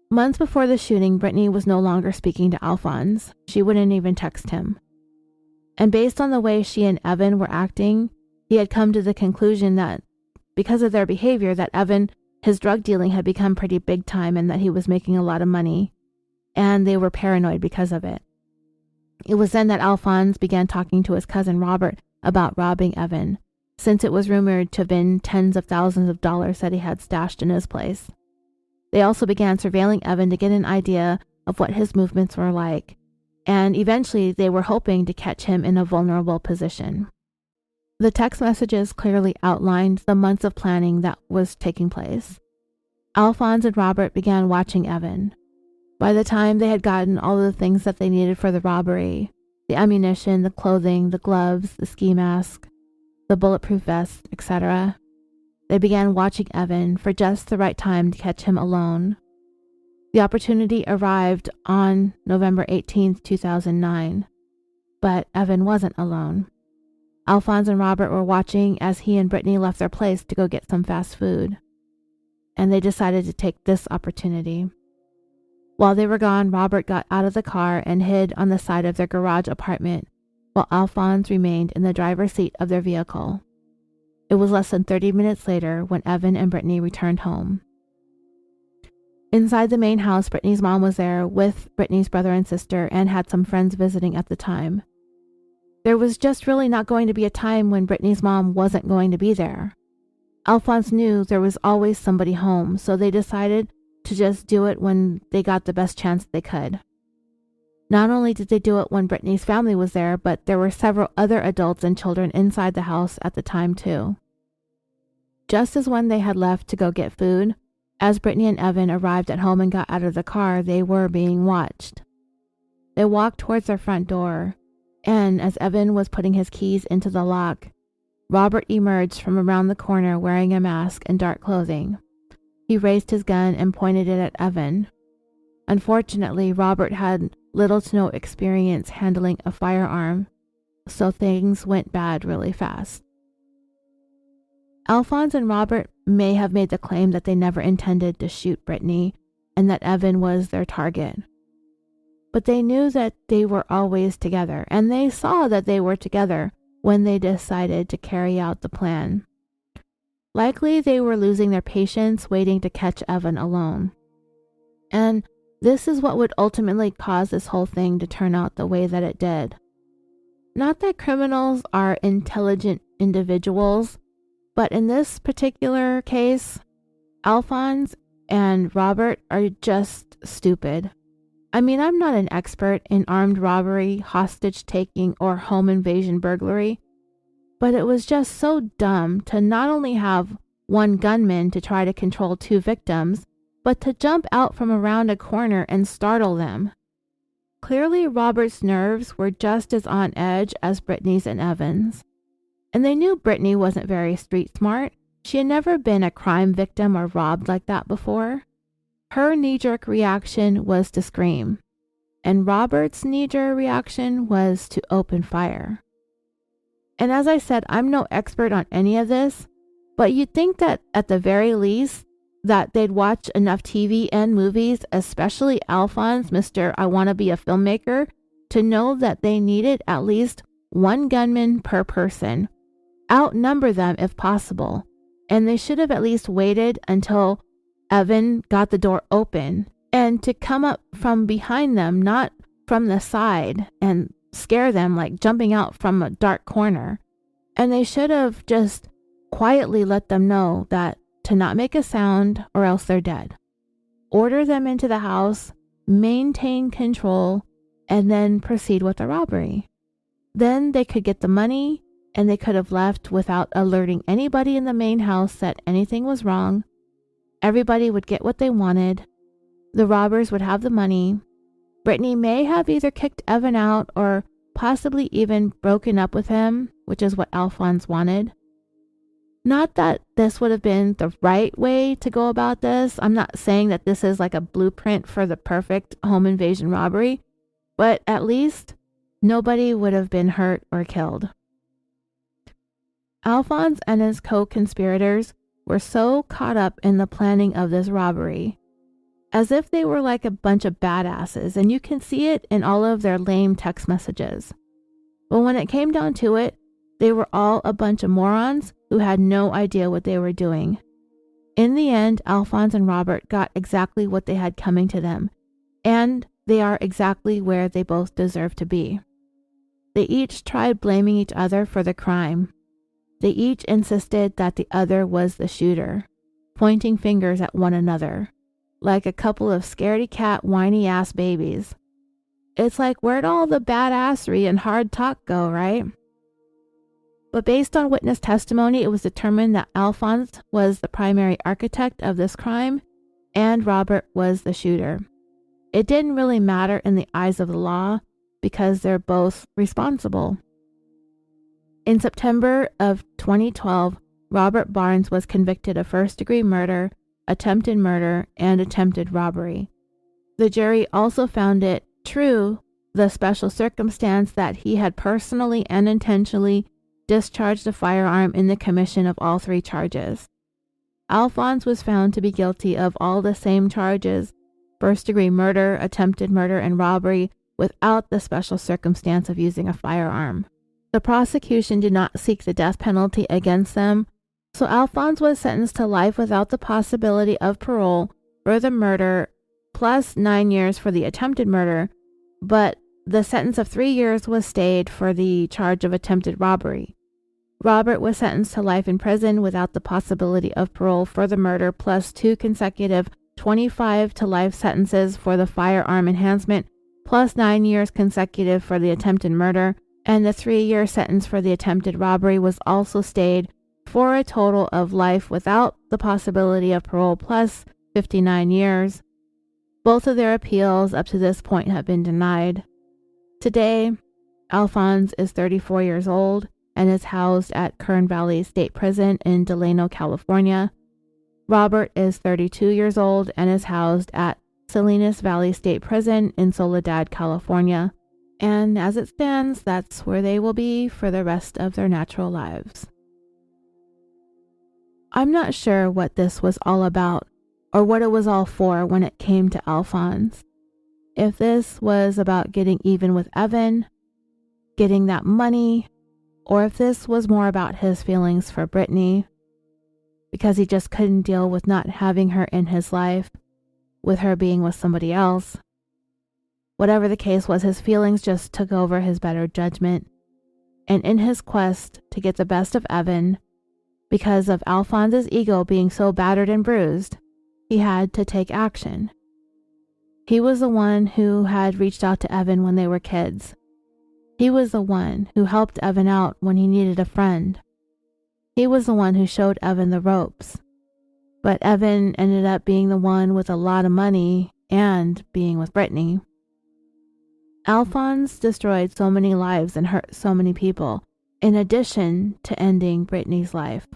Months before the shooting, Britani was no longer speaking to Alphonze. She wouldn't even text him. And based on the way she and Evan were acting, he had come to the conclusion that because of their behavior, that Evan, his drug dealing had become pretty big time and that he was making a lot of money, and they were paranoid because of it. It was then that Alphonze began talking to his cousin Robert about robbing Evan, since it was rumored to have been tens of thousands of dollars that he had stashed in his place. They also began surveilling Evan to get an idea of what his movements were like, and eventually they were hoping to catch him in a vulnerable position. The text messages clearly outlined the months of planning that was taking place. Alphonze and Robert began watching Evan. By the time they had gotten all of the things that they needed for the robbery, the ammunition, the clothing, the gloves, the ski mask, the bulletproof vest, etc., they began watching Evan for just the right time to catch him alone. The opportunity arrived on November 18th, 2009, but Evan wasn't alone. Alphonze and Robert were watching as he and Britani left their place to go get some fast food, and they decided to take this opportunity. While they were gone, Robert got out of the car and hid on the side of their garage apartment, while Alphonze remained in the driver's seat of their vehicle. It was less than 30 minutes later when Evan and Britani returned home. Inside the main house, Britani's mom was there with Britani's brother and sister and had some friends visiting at the time. There was just really not going to be a time when Britani's mom wasn't going to be there. Alphonze knew there was always somebody home, so they decided to just do it when they got the best chance they could. Not only did they do it when Britani's family was there, but there were several other adults and children inside the house at the time too. Just as when they had left to go get food, as Britani and Evan arrived at home and got out of the car, they were being watched. They walked towards their front door, and as Evan was putting his keys into the lock, Robert emerged from around the corner wearing a mask and dark clothing. He raised his gun and pointed it at Evan. Unfortunately, Robert had little to no experience handling a firearm, so things went bad really fast. Alphonze and Robert may have made the claim that they never intended to shoot Britani and that Evan was their target. But they knew that they were always together, and they saw that they were together when they decided to carry out the plan. Likely they were losing their patience waiting to catch Evan alone. And this is what would ultimately cause this whole thing to turn out the way that it did. Not that criminals are intelligent individuals, but in this particular case, Alphonze and Robert are just stupid. I mean, I'm not an expert in armed robbery, hostage taking, or home invasion burglary, but it was just so dumb to not only have one gunman to try to control two victims, but to jump out from around a corner and startle them. Clearly, Robert's nerves were just as on edge as Britani's and Evan's. And they knew Britani wasn't very street smart. She had never been a crime victim or robbed like that before. Her knee-jerk reaction was to scream, and Robert's knee-jerk reaction was to open fire. And as I said, I'm no expert on any of this, but you'd think that at the very least that they'd watch enough TV and movies, especially Alphonze, Mr. I Want to Be a Filmmaker, to know that they needed at least one gunman per person, outnumber them if possible, and they should have at least waited until Evan got the door open and to come up from behind them, not from the side, and scare them like jumping out from a dark corner. And they should have just quietly let them know that to not make a sound or else they're dead. Order them into the house, maintain control, and then proceed with the robbery. Then they could get the money, and they could have left without alerting anybody in the main house that anything was wrong. Everybody would get what they wanted. The robbers would have the money. Britani may have either kicked Evan out or possibly even broken up with him, which is what Alphonze wanted. Not that this would have been the right way to go about this. I'm not saying that this is like a blueprint for the perfect home invasion robbery, but at least nobody would have been hurt or killed. Alphonze and his co-conspirators were so caught up in the planning of this robbery, as if they were like a bunch of badasses, and you can see it in all of their lame text messages. But when it came down to it, they were all a bunch of morons who had no idea what they were doing. In the end, Alphonze and Robert got exactly what they had coming to them, and they are exactly where they both deserve to be. They each tried blaming each other for the crime. They each insisted that the other was the shooter, pointing fingers at one another, like a couple of scaredy cat whiny ass babies. It's like, where'd all the badassery and hard talk go, right? But based on witness testimony, it was determined that Alphonze was the primary architect of this crime, and Robert was the shooter. It didn't really matter in the eyes of the law, because they're both responsible. In September of 2012, Robert Barnes was convicted of first-degree murder, attempted murder, and attempted robbery. The jury also found it true, the special circumstance that he had personally and intentionally discharged a firearm in the commission of all three charges. Alphonze was found to be guilty of all the same charges, first-degree murder, attempted murder, and robbery, without the special circumstance of using a firearm. The prosecution did not seek the death penalty against them, so Alphonze was sentenced to life without the possibility of parole for the murder plus 9 years for the attempted murder, but the sentence of 3 years was stayed for the charge of attempted robbery. Robert was sentenced to life in prison without the possibility of parole for the murder plus 2 consecutive 25 to life sentences for the firearm enhancement plus 9 years consecutive for the attempted murder, and the 3-year sentence for the attempted robbery was also stayed for a total of life without the possibility of parole plus 59 years. Both of their appeals up to this point have been denied. Today, Alphonze is 34 years old and is housed at Kern Valley State Prison in Delano, California. Robert is 32 years old and is housed at Salinas Valley State Prison in Soledad, California. And as it stands, that's where they will be for the rest of their natural lives. I'm not sure what this was all about or what it was all for when it came to Alphonze. If this was about getting even with Evan, getting that money, or if this was more about his feelings for Britani, because he just couldn't deal with not having her in his life, with her being with somebody else. Whatever the case was, his feelings just took over his better judgment. And in his quest to get the best of Evan, because of Alphonse's ego being so battered and bruised, he had to take action. He was the one who had reached out to Evan when they were kids. He was the one who helped Evan out when he needed a friend. He was the one who showed Evan the ropes. But Evan ended up being the one with a lot of money and being with Britani. Alphonze destroyed so many lives and hurt so many people, in addition to ending Britani's life,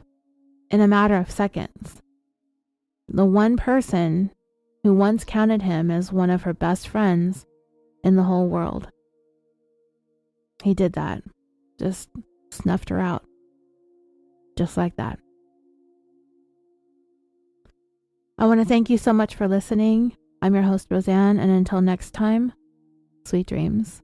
in a matter of seconds. The one person who once counted him as one of her best friends in the whole world. He did that. Just snuffed her out. Just like that. I want to thank you so much for listening. I'm your host, Roseanne, and until next time, sweet dreams.